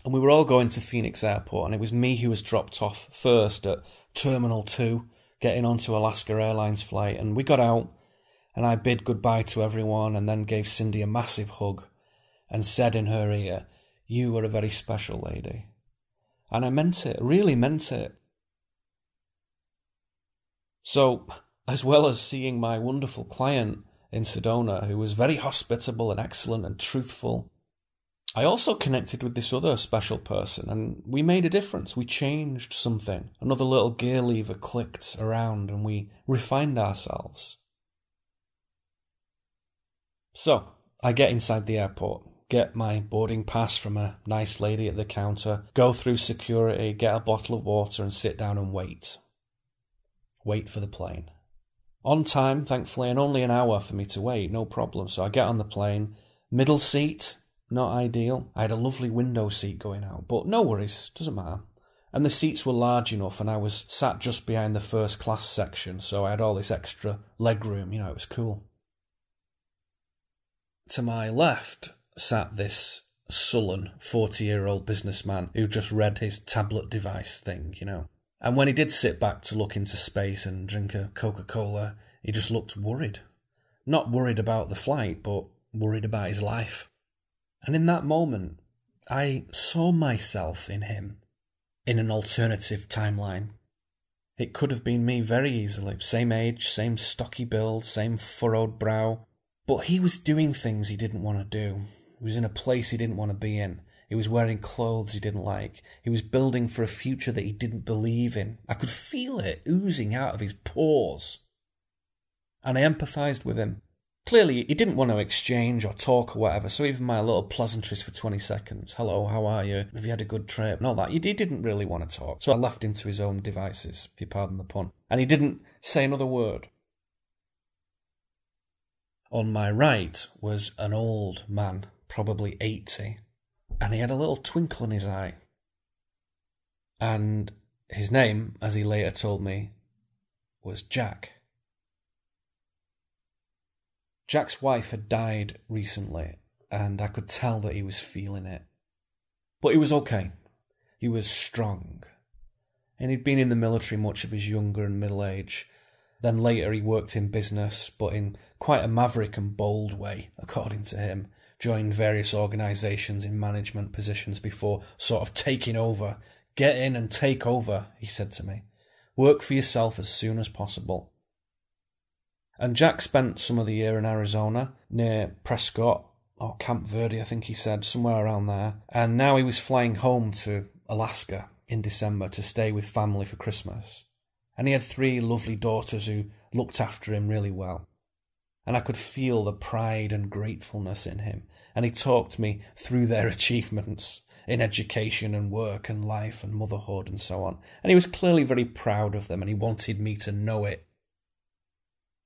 And we were all going to Phoenix Airport, and it was me who was dropped off first at Terminal 2, getting onto Alaska Airlines flight. And we got out, and I bid goodbye to everyone, and then gave Cindy a massive hug and said in her ear, "You are a very special lady." And I meant it, really meant it. So, as well as seeing my wonderful client in Sedona, who was very hospitable and excellent and truthful, I also connected with this other special person, and we made a difference. We changed something. Another little gear lever clicked around, and we refined ourselves. So, I get inside the airport, get my boarding pass from a nice lady at the counter, go through security, get a bottle of water, and sit down and wait. Wait for the plane. On time, thankfully, and only an hour for me to wait, no problem. So I get on the plane, middle seat, not ideal. I had a lovely window seat going out, but no worries, doesn't matter. And the seats were large enough, and I was sat just behind the first class section, so I had all this extra leg room, it was cool. To my left sat this sullen 40-year-old businessman who just read his tablet device thing, And when he did sit back to look into space and drink a Coca-Cola, he just looked worried. Not worried about the flight, but worried about his life. And in that moment, I saw myself in him, in an alternative timeline. It could have been me very easily. Same age, same stocky build, same furrowed brow. But he was doing things he didn't want to do. He was in a place he didn't want to be in. He was wearing clothes he didn't like. He was building for a future that he didn't believe in. I could feel it oozing out of his pores. And I empathised with him. Clearly, he didn't want to exchange or talk or whatever, so even my little pleasantries for 20 seconds. Hello, how are you? Have you had a good trip? And all that. He didn't really want to talk. So I left him to his own devices, if you pardon the pun. And he didn't say another word. On my right was an old man, probably 80, and he had a little twinkle in his eye. And his name, as he later told me, was Jack. Jack's wife had died recently, and I could tell that he was feeling it. But he was okay. He was strong. And he'd been in the military much of his younger and middle age. Then later he worked in business, but in quite a maverick and bold way, according to him, joined various organisations in management positions before sort of taking over. Get in and take over, he said to me. Work for yourself as soon as possible. And Jack spent some of the year in Arizona, near Prescott, or Camp Verde, I think he said, somewhere around there. And now he was flying home to Alaska in December to stay with family for Christmas. And he had 3 lovely daughters who looked after him really well. And I could feel the pride and gratefulness in him. And he talked me through their achievements in education and work and life and motherhood and so on. And he was clearly very proud of them, and he wanted me to know it.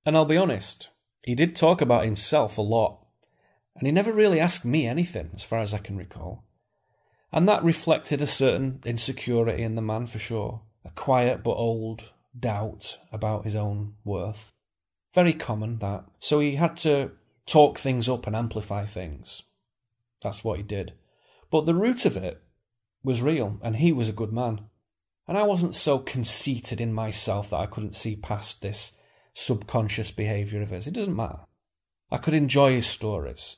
And I'll be honest, he did talk about himself a lot, and he never really asked me anything, as far as I can recall. And that reflected a certain insecurity in the man, for sure. A quiet but old doubt about his own worth. Very common, that. So he had to talk things up and amplify things. That's what he did. But the root of it was real, and he was a good man. And I wasn't so conceited in myself that I couldn't see past this subconscious behaviour of his. It doesn't matter. I could enjoy his stories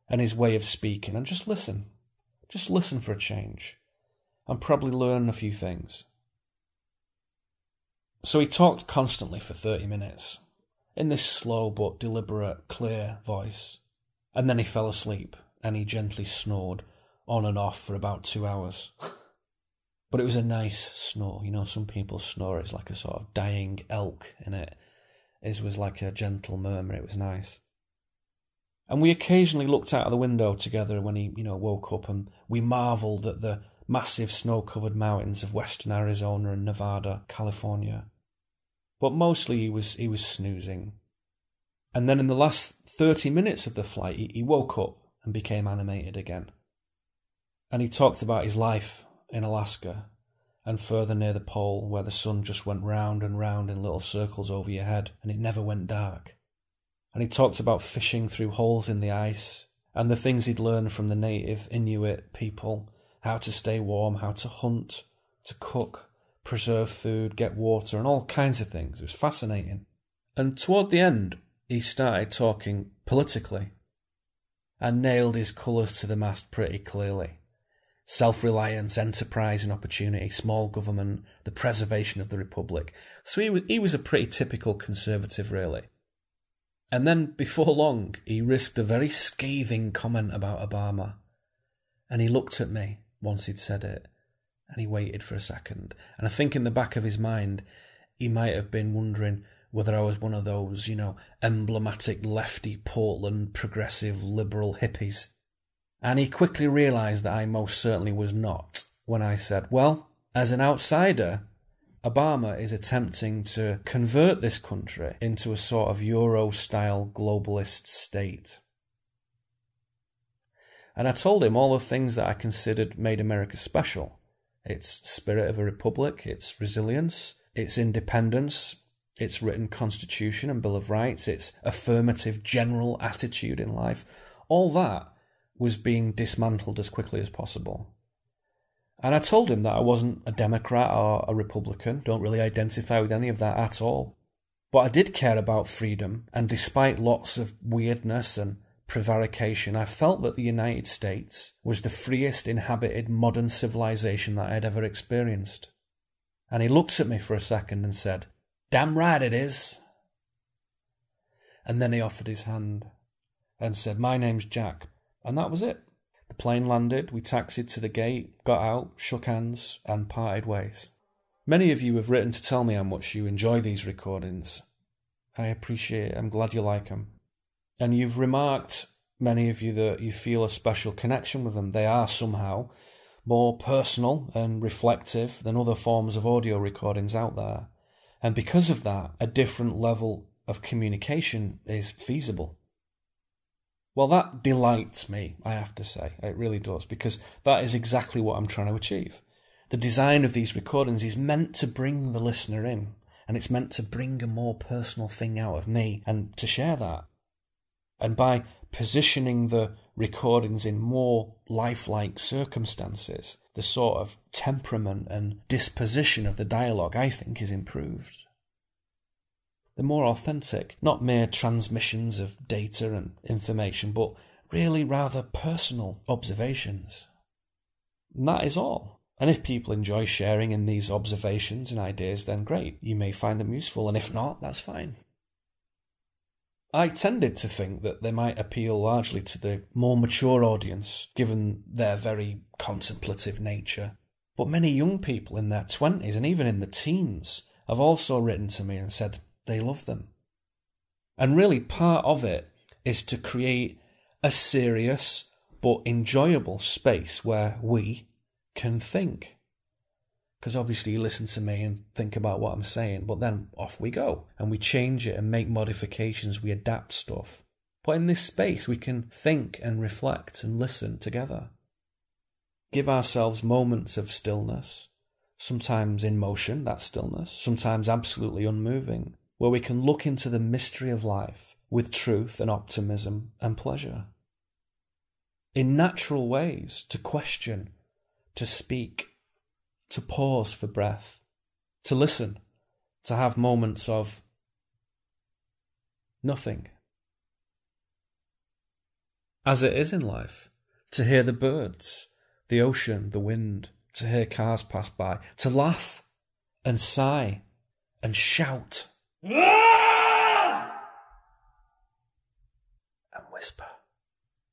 and his way of speaking and just listen. Just listen for a change and probably learn a few things. So he talked constantly for 30 minutes in this slow but deliberate, clear voice. And then he fell asleep and he gently snored on and off for about 2 hours. But it was a nice snore. You know, some people snore, it's like a sort of dying elk in it. His was like a gentle murmur. It was nice. And we occasionally looked out of the window together when he, woke up, and we marvelled at the massive snow-covered mountains of western Arizona and Nevada, California. But mostly he was snoozing. And then in the last 30 minutes of the flight, he woke up and became animated again. And he talked about his life in Alaska and further near the pole, where the sun just went round and round in little circles over your head, and it never went dark. And he talked about fishing through holes in the ice and the things he'd learned from the native Inuit people, how to stay warm, how to hunt, to cook, preserve food, get water, and all kinds of things. It was fascinating. And toward the end, he started talking politically and nailed his colours to the mast pretty clearly. Self-reliance, enterprise and opportunity, small government, the preservation of the Republic. So he was a pretty typical conservative, really. And then, before long, he risked a very scathing comment about Obama. And he looked at me once he'd said it, and he waited for a second. And I think in the back of his mind, he might have been wondering whether I was one of those, emblematic lefty Portland progressive liberal hippies. And he quickly realised that I most certainly was not, when I said, well, as an outsider, Obama is attempting to convert this country into a sort of Euro-style globalist state. And I told him all the things that I considered made America special. Its spirit of a republic, its resilience, its independence, its written constitution and Bill of Rights, its affirmative general attitude in life. All that was being dismantled as quickly as possible. And I told him that I wasn't a Democrat or a Republican, don't really identify with any of that at all. But I did care about freedom, and despite lots of weirdness and prevarication, I felt that the United States was the freest inhabited modern civilization that I had ever experienced. And he looked at me for a second and said, "Damn right it is." And then he offered his hand and said, "My name's Jack." And that was it. The plane landed, we taxied to the gate, got out, shook hands, and parted ways. Many of you have written to tell me how much you enjoy these recordings. I appreciate it. I'm glad you like them. And you've remarked, many of you, that you feel a special connection with them. They are somehow more personal and reflective than other forms of audio recordings out there. And because of that, a different level of communication is feasible. Well, that delights me, I have to say. It really does, because that is exactly what I'm trying to achieve. The design of these recordings is meant to bring the listener in, and it's meant to bring a more personal thing out of me and to share that. And by positioning the recordings in more lifelike circumstances, the sort of temperament and disposition of the dialogue, I think, is improved. They're more authentic, not mere transmissions of data and information, but really rather personal observations. And that is all. And if people enjoy sharing in these observations and ideas, then great, you may find them useful, and if not, that's fine. I tended to think that they might appeal largely to the more mature audience, given their very contemplative nature. But many young people in their 20s and even in the teens have also written to me and said they love them. And really part of it is to create a serious but enjoyable space where we can think. Because obviously you listen to me and think about what I'm saying, but then off we go and we change it and make modifications, we adapt stuff. But in this space we can think and reflect and listen together. Give ourselves moments of stillness, sometimes in motion, that stillness, sometimes absolutely unmoving, where we can look into the mystery of life with truth and optimism and pleasure. In natural ways, to question, to speak, to pause for breath, to listen, to have moments of nothing. As it is in life, to hear the birds, the ocean, the wind, to hear cars pass by, to laugh and sigh and shout and whisper.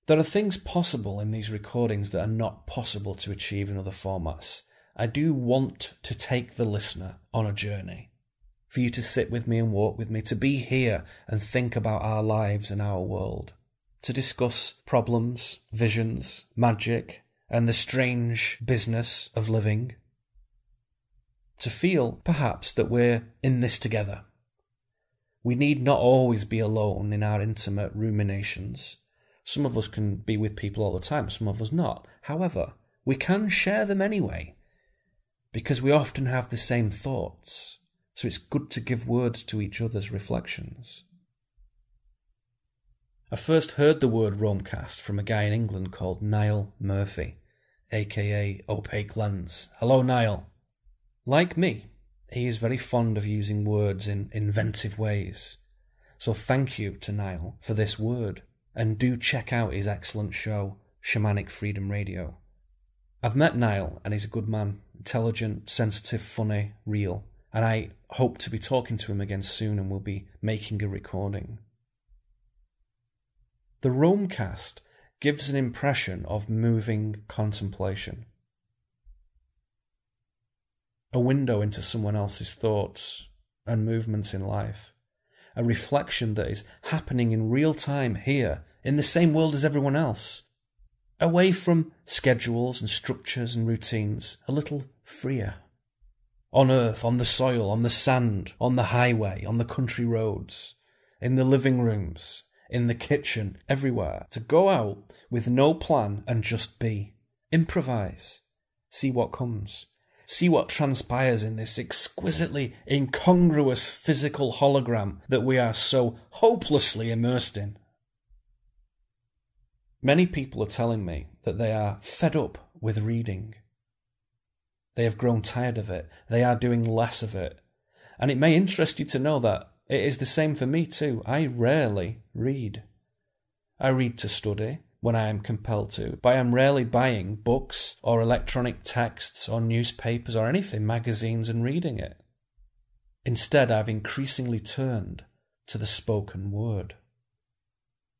There are things possible in these recordings that are not possible to achieve in other formats. I do want to take the listener on a journey, for you to sit with me and walk with me, to be here and think about our lives and our world, to discuss problems, visions, magic, and the strange business of living, to feel, perhaps, that we're in this together. We need not always be alone in our intimate ruminations. Some of us can be with people all the time, some of us not. However, we can share them anyway, because we often have the same thoughts, so it's good to give words to each other's reflections. I first heard the word Roamcast from a guy in England called Niall Murphy, aka Opaque Lens. Hello, Niall. Like me, he is very fond of using words in inventive ways. So thank you to Niall for this word, and do check out his excellent show, Shamanic Freedom Radio. I've met Niall and he's a good man, intelligent, sensitive, funny, real, and I hope to be talking to him again soon and we'll be making a recording. The Roamcast gives an impression of moving contemplation. A window into someone else's thoughts and movements in life. A reflection that is happening in real time here, in the same world as everyone else. Away from schedules and structures and routines, a little freer. On earth, on the soil, on the sand, on the highway, on the country roads, in the living rooms, in the kitchen, everywhere. To go out with no plan and just be. Improvise. See what comes. See what transpires in this exquisitely incongruous physical hologram that we are so hopelessly immersed in. Many people are telling me that they are fed up with reading. They have grown tired of it. They are doing less of it. And it may interest you to know that it is the same for me too. I rarely read. I read to study when I am compelled to, but I am rarely buying books or electronic texts or newspapers or anything, magazines, and reading it. Instead, I've increasingly turned to the spoken word.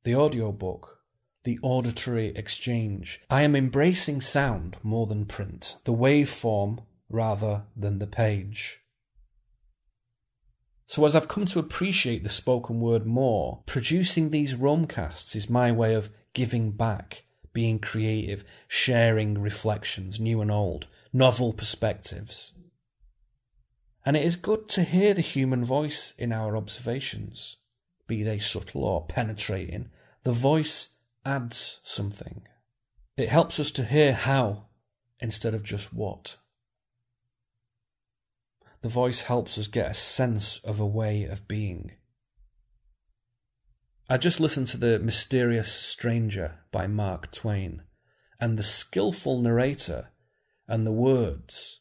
The audiobook, the auditory exchange. I am embracing sound more than print, the waveform rather than the page. So as I've come to appreciate the spoken word more, producing these Roamcasts is my way of giving back, being creative, sharing reflections, new and old, novel perspectives. And it is good to hear the human voice in our observations, be they subtle or penetrating. The voice adds something. It helps us to hear how instead of just what. The voice helps us get a sense of a way of being. I just listened to The Mysterious Stranger by Mark Twain, and the skillful narrator and the words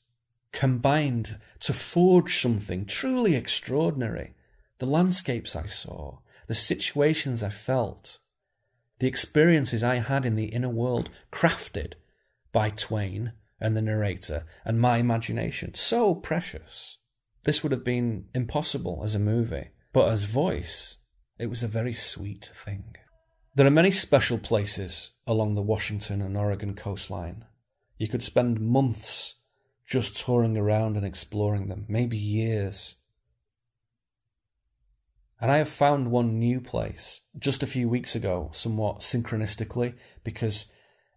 combined to forge something truly extraordinary. The landscapes I saw, the situations I felt, The experiences I had in the inner world, crafted by Twain and the narrator and my imagination, so precious. This would have been impossible as a movie, but as voice, it was a very sweet thing. There are many special places along the Washington and Oregon coastline. You could spend months just touring around and exploring them, maybe years. And I have found one new place just a few weeks ago, somewhat synchronistically, because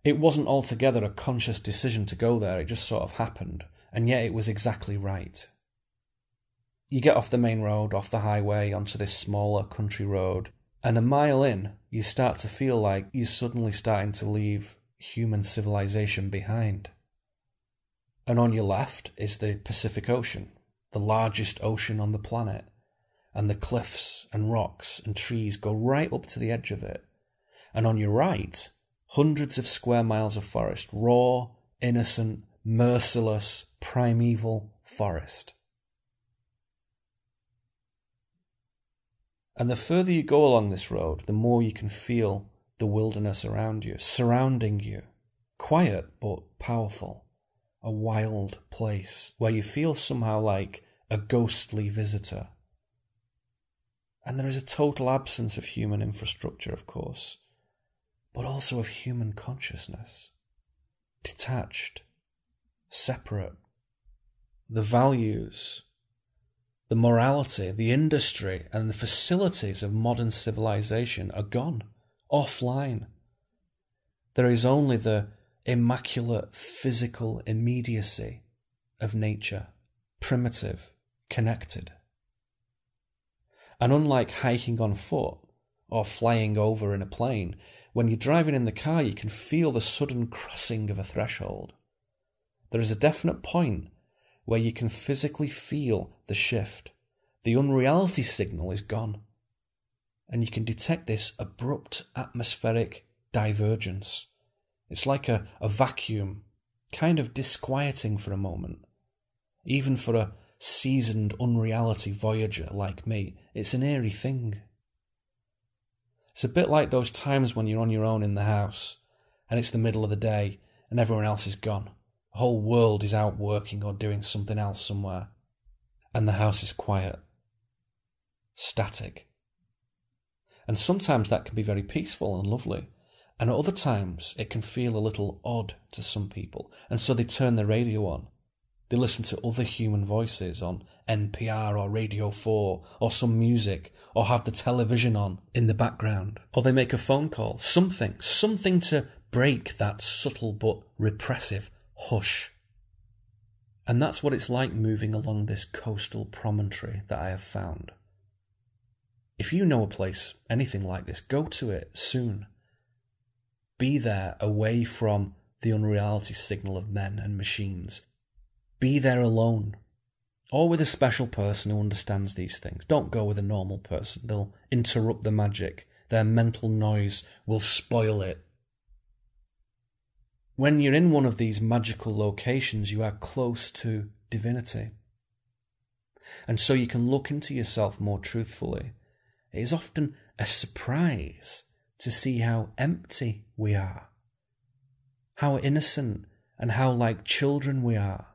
it wasn't altogether a conscious decision to go there, it just sort of happened, and yet it was exactly right. You get off the main road, off the highway, onto this smaller country road, and a mile in, you start to feel like you're suddenly starting to leave human civilization behind. And on your left is the Pacific Ocean, the largest ocean on the planet, and the cliffs and rocks and trees go right up to the edge of it. And on your right, hundreds of square miles of forest, raw, innocent, merciless, primeval forest. And the further you go along this road, the more you can feel the wilderness around you, surrounding you. Quiet but powerful. A wild place where you feel somehow like a ghostly visitor. And there is a total absence of human infrastructure, of course, but also of human consciousness. Detached, separate. The values, the morality, the industry, and the facilities of modern civilization are gone, offline. There is only the immaculate physical immediacy of nature, primitive, connected. And unlike hiking on foot or flying over in a plane, when you're driving in the car you can feel the sudden crossing of a threshold. There is a definite point where you can physically feel the shift. The unreality signal is gone. And you can detect this abrupt atmospheric divergence. It's like a vacuum, kind of disquieting for a moment. Even for a seasoned unreality voyager like me, it's an eerie thing. It's a bit like those times when you're on your own in the house, and it's the middle of the day, and everyone else is gone. The whole world is out working or doing something else somewhere, and the house is quiet, static. And sometimes that can be very peaceful and lovely, and at other times it can feel a little odd to some people, and so they turn the radio on. They listen to other human voices on NPR or Radio 4 or some music, or have the television on in the background. Or they make a phone call, something to break that subtle but repressive hush. And that's what it's like moving along this coastal promontory that I have found. If you know a place, anything like this, go to it soon. Be there away from the unreality signal of men and machines. Be there alone, or with a special person who understands these things. Don't go with a normal person. They'll interrupt the magic. Their mental noise will spoil it. When you're in one of these magical locations, you are close to divinity. And so you can look into yourself more truthfully. It is often a surprise to see how empty we are, how innocent and how like children we are.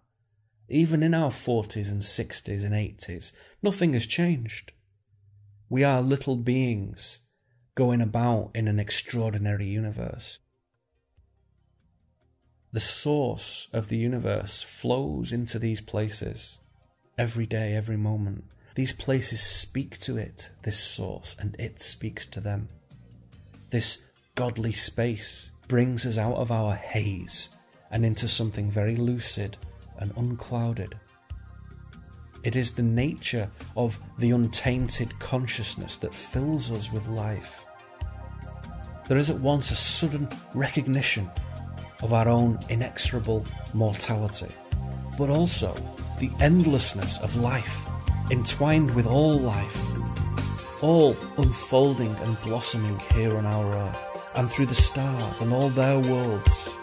Even in our 40s and 60s and 80s, nothing has changed. We are little beings going about in an extraordinary universe. The source of the universe flows into these places every day, every moment. These places speak to it, this source, and it speaks to them. This godly space brings us out of our haze and into something very lucid and unclouded. It is the nature of the untainted consciousness that fills us with life. There is at once a sudden recognition of our own inexorable mortality, but also the endlessness of life, entwined with all life, all unfolding and blossoming here on our earth, and through the stars and all their worlds.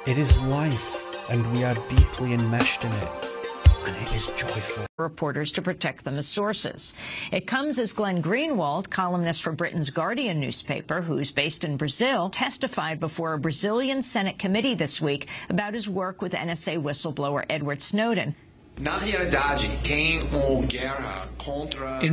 It is life, and we are deeply enmeshed in it. and it is joyful. Reporters to protect them as sources. It comes as Glenn Greenwald, columnist for Britain's Guardian newspaper, who's based in Brazil, testified before a Brazilian Senate committee this week about his work with NSA whistleblower Edward Snowden. In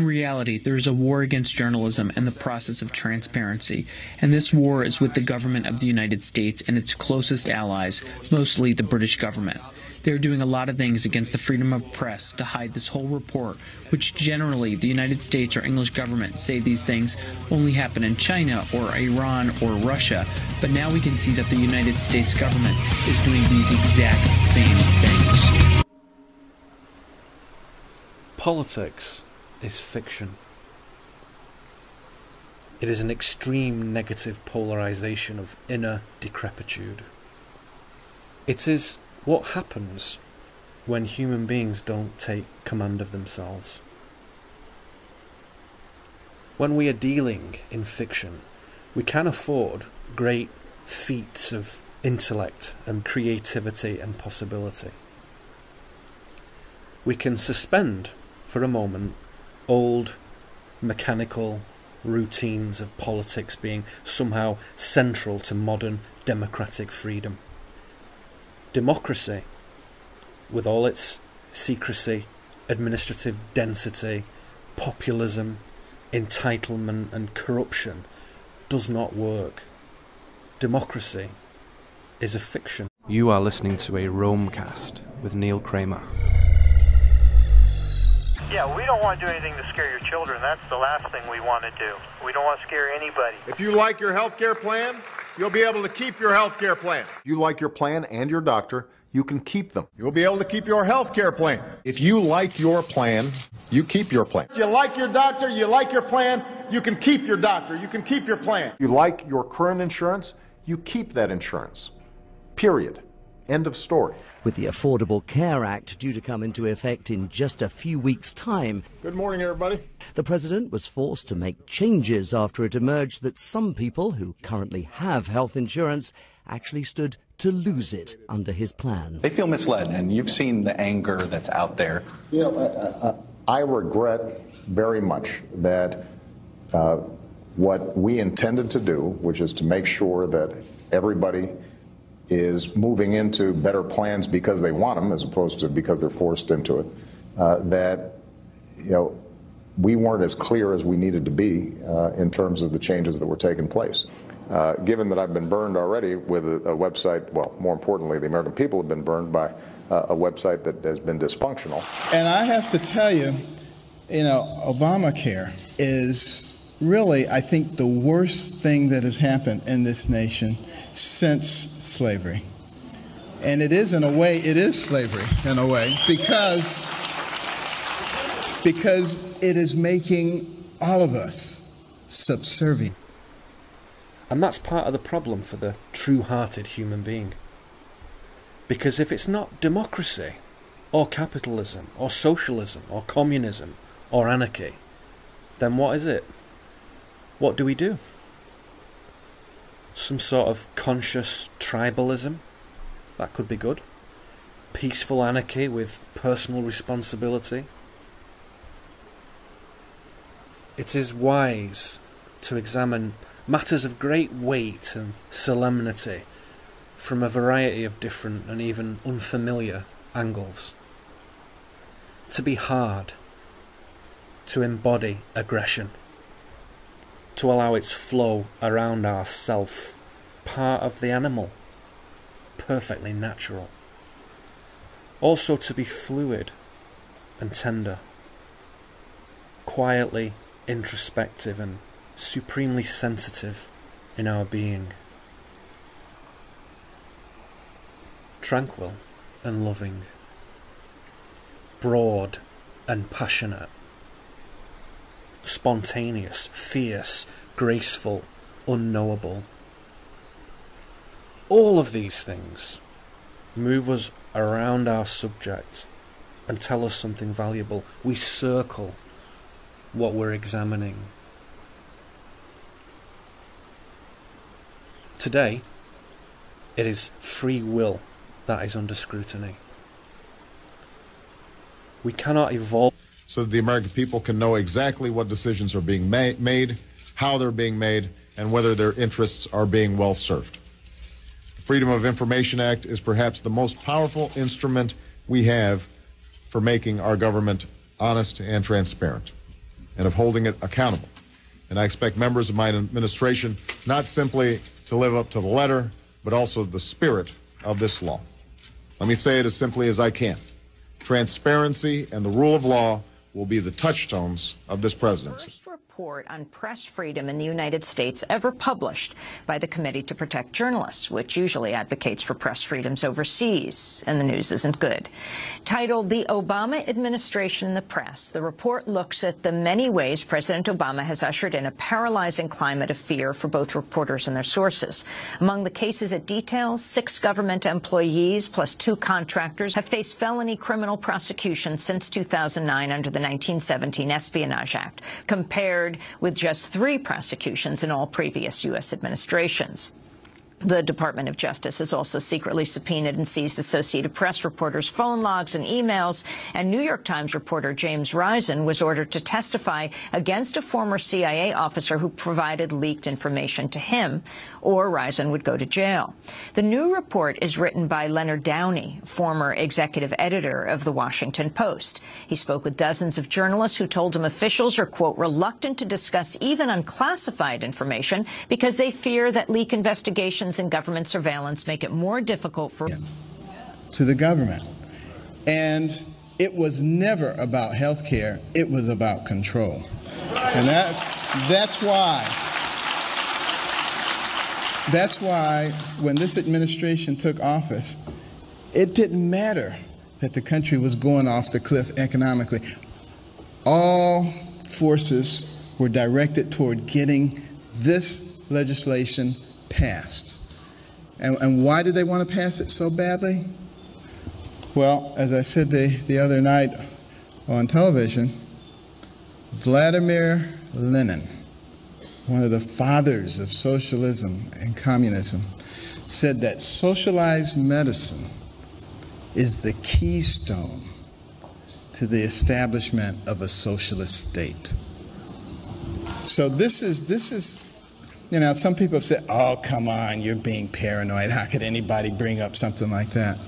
reality, there is a war against journalism and the process of transparency, and this war is with the government of the United States and its closest allies, mostly the British government. They're doing a lot of things against the freedom of press to hide this whole report, which generally the United States or English government say these things only happen in China or Iran or Russia, but now we can see that the United States government is doing these exact same things. Politics is fiction. It is an extreme negative polarization of inner decrepitude. It is what happens when human beings don't take command of themselves. When we are dealing in fiction, we can afford great feats of intellect and creativity and possibility. We can suspend for a moment old mechanical routines of politics being somehow central to modern democratic freedom. Democracy, with all its secrecy, administrative density, populism, entitlement and corruption, does not work. Democracy is a fiction. You are listening to a Roamcast with Neil Kramer. Yeah, we don't want to do anything to scare your children. That's the last thing we want to do. We don't want to scare anybody. If you like your health care plan, you'll be able to keep your health care plan. If you like your plan and your doctor, you can keep them. You'll be able to keep your health care plan. If you like your plan, you keep your plan. If you like your doctor, you like your plan, you can keep your doctor, you can keep your plan. You like your current insurance, you keep that insurance. Period. End of story. With the Affordable Care Act due to come into effect in just a few weeks' time, Good morning, everybody. the president was forced to make changes after it emerged that some people who currently have health insurance actually stood to lose it under his plan. They feel misled, and you've seen the anger that's out there. You know, I regret very much that what we intended to do, which is to make sure that everybody is moving into better plans because they want them as opposed to because they're forced into it, that, you know, we weren't as clear as we needed to be in terms of the changes that were taking place. Given that I've been burned already with a website, well, more importantly, the American people have been burned by a website that has been dysfunctional. And I have to tell you, you know, Obamacare is really, I think, the worst thing that has happened in this nation since slavery. And it is, in a way, it is slavery, in a way, because it is making all of us subservient. And that's part of the problem for the true-hearted human being. Because if it's not democracy, or capitalism, or socialism, or communism, or anarchy, then what is it? What do we do? Some sort of conscious tribalism? That could be good. Peaceful anarchy with personal responsibility? It is wise to examine matters of great weight and solemnity from a variety of different and even unfamiliar angles. To be hard, to embody aggression, to allow its flow around our self, part of the animal, perfectly natural. Also to be fluid and tender, quietly introspective and supremely sensitive in our being, tranquil and loving, broad and passionate, spontaneous, fierce, graceful, unknowable. All of these things move us around our subject and tell us something valuable. We circle what we're examining. Today, it is free will that is under scrutiny. We cannot evolve so that the American people can know exactly what decisions are being made, how they're being made, and whether their interests are being well served. The Freedom of Information Act is perhaps the most powerful instrument we have for making our government honest and transparent, and of holding it accountable. And I expect members of my administration not simply to live up to the letter, but also the spirit of this law. Let me say it as simply as I can. Transparency and the rule of law will be the touchstones of this presidency. First report on press freedom in the United States ever published by the Committee to Protect Journalists, which usually advocates for press freedoms overseas, and the news isn't good. Titled The Obama Administration and the Press, the report looks at the many ways President Obama has ushered in a paralyzing climate of fear for both reporters and their sources. Among the cases it details, 6 government employees plus 2 contractors have faced felony criminal prosecution since 2009 under the 1917 Espionage Act, compared with just 3 prosecutions in all previous U.S. administrations. The Department of Justice has also secretly subpoenaed and seized Associated Press reporters' phone logs and emails, and New York Times reporter James Risen was ordered to testify against a former CIA officer who provided leaked information to him, or Risen would go to jail. The new report is written by Leonard Downey, former executive editor of The Washington Post. He spoke with dozens of journalists who told him officials are, quote, reluctant to discuss even unclassified information because they fear that leak investigations and government surveillance make it more difficult for to the government. And it was never about health care, it was about control. And that's why when this administration took office, it didn't matter that the country was going off the cliff economically. All forces were directed toward getting this legislation passed. And why did they want to pass it so badly? Well, as I said the other night on television, Vladimir Lenin, one of the fathers of socialism and communism, said that socialized medicine is the keystone to the establishment of a socialist state. So this is, you know, some people have said, oh, come on, you're being paranoid. How could anybody bring up something like that?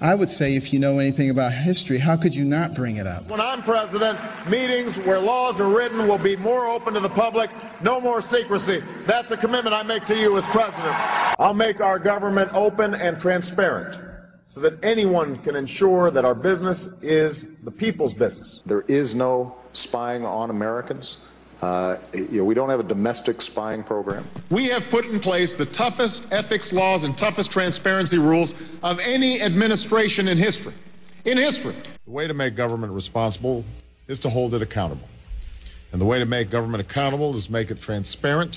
I would say, if you know anything about history, how could you not bring it up? When I'm president, meetings where laws are written will be more open to the public, no more secrecy. That's a commitment I make to you as president. I'll make our government open and transparent so that anyone can ensure that our business is the people's business. There is no spying on Americans. We don't have a domestic spying program. We have put in place the toughest ethics laws and toughest transparency rules of any administration in history. The way to make government responsible is to hold it accountable. And the way to make government accountable is make it transparent.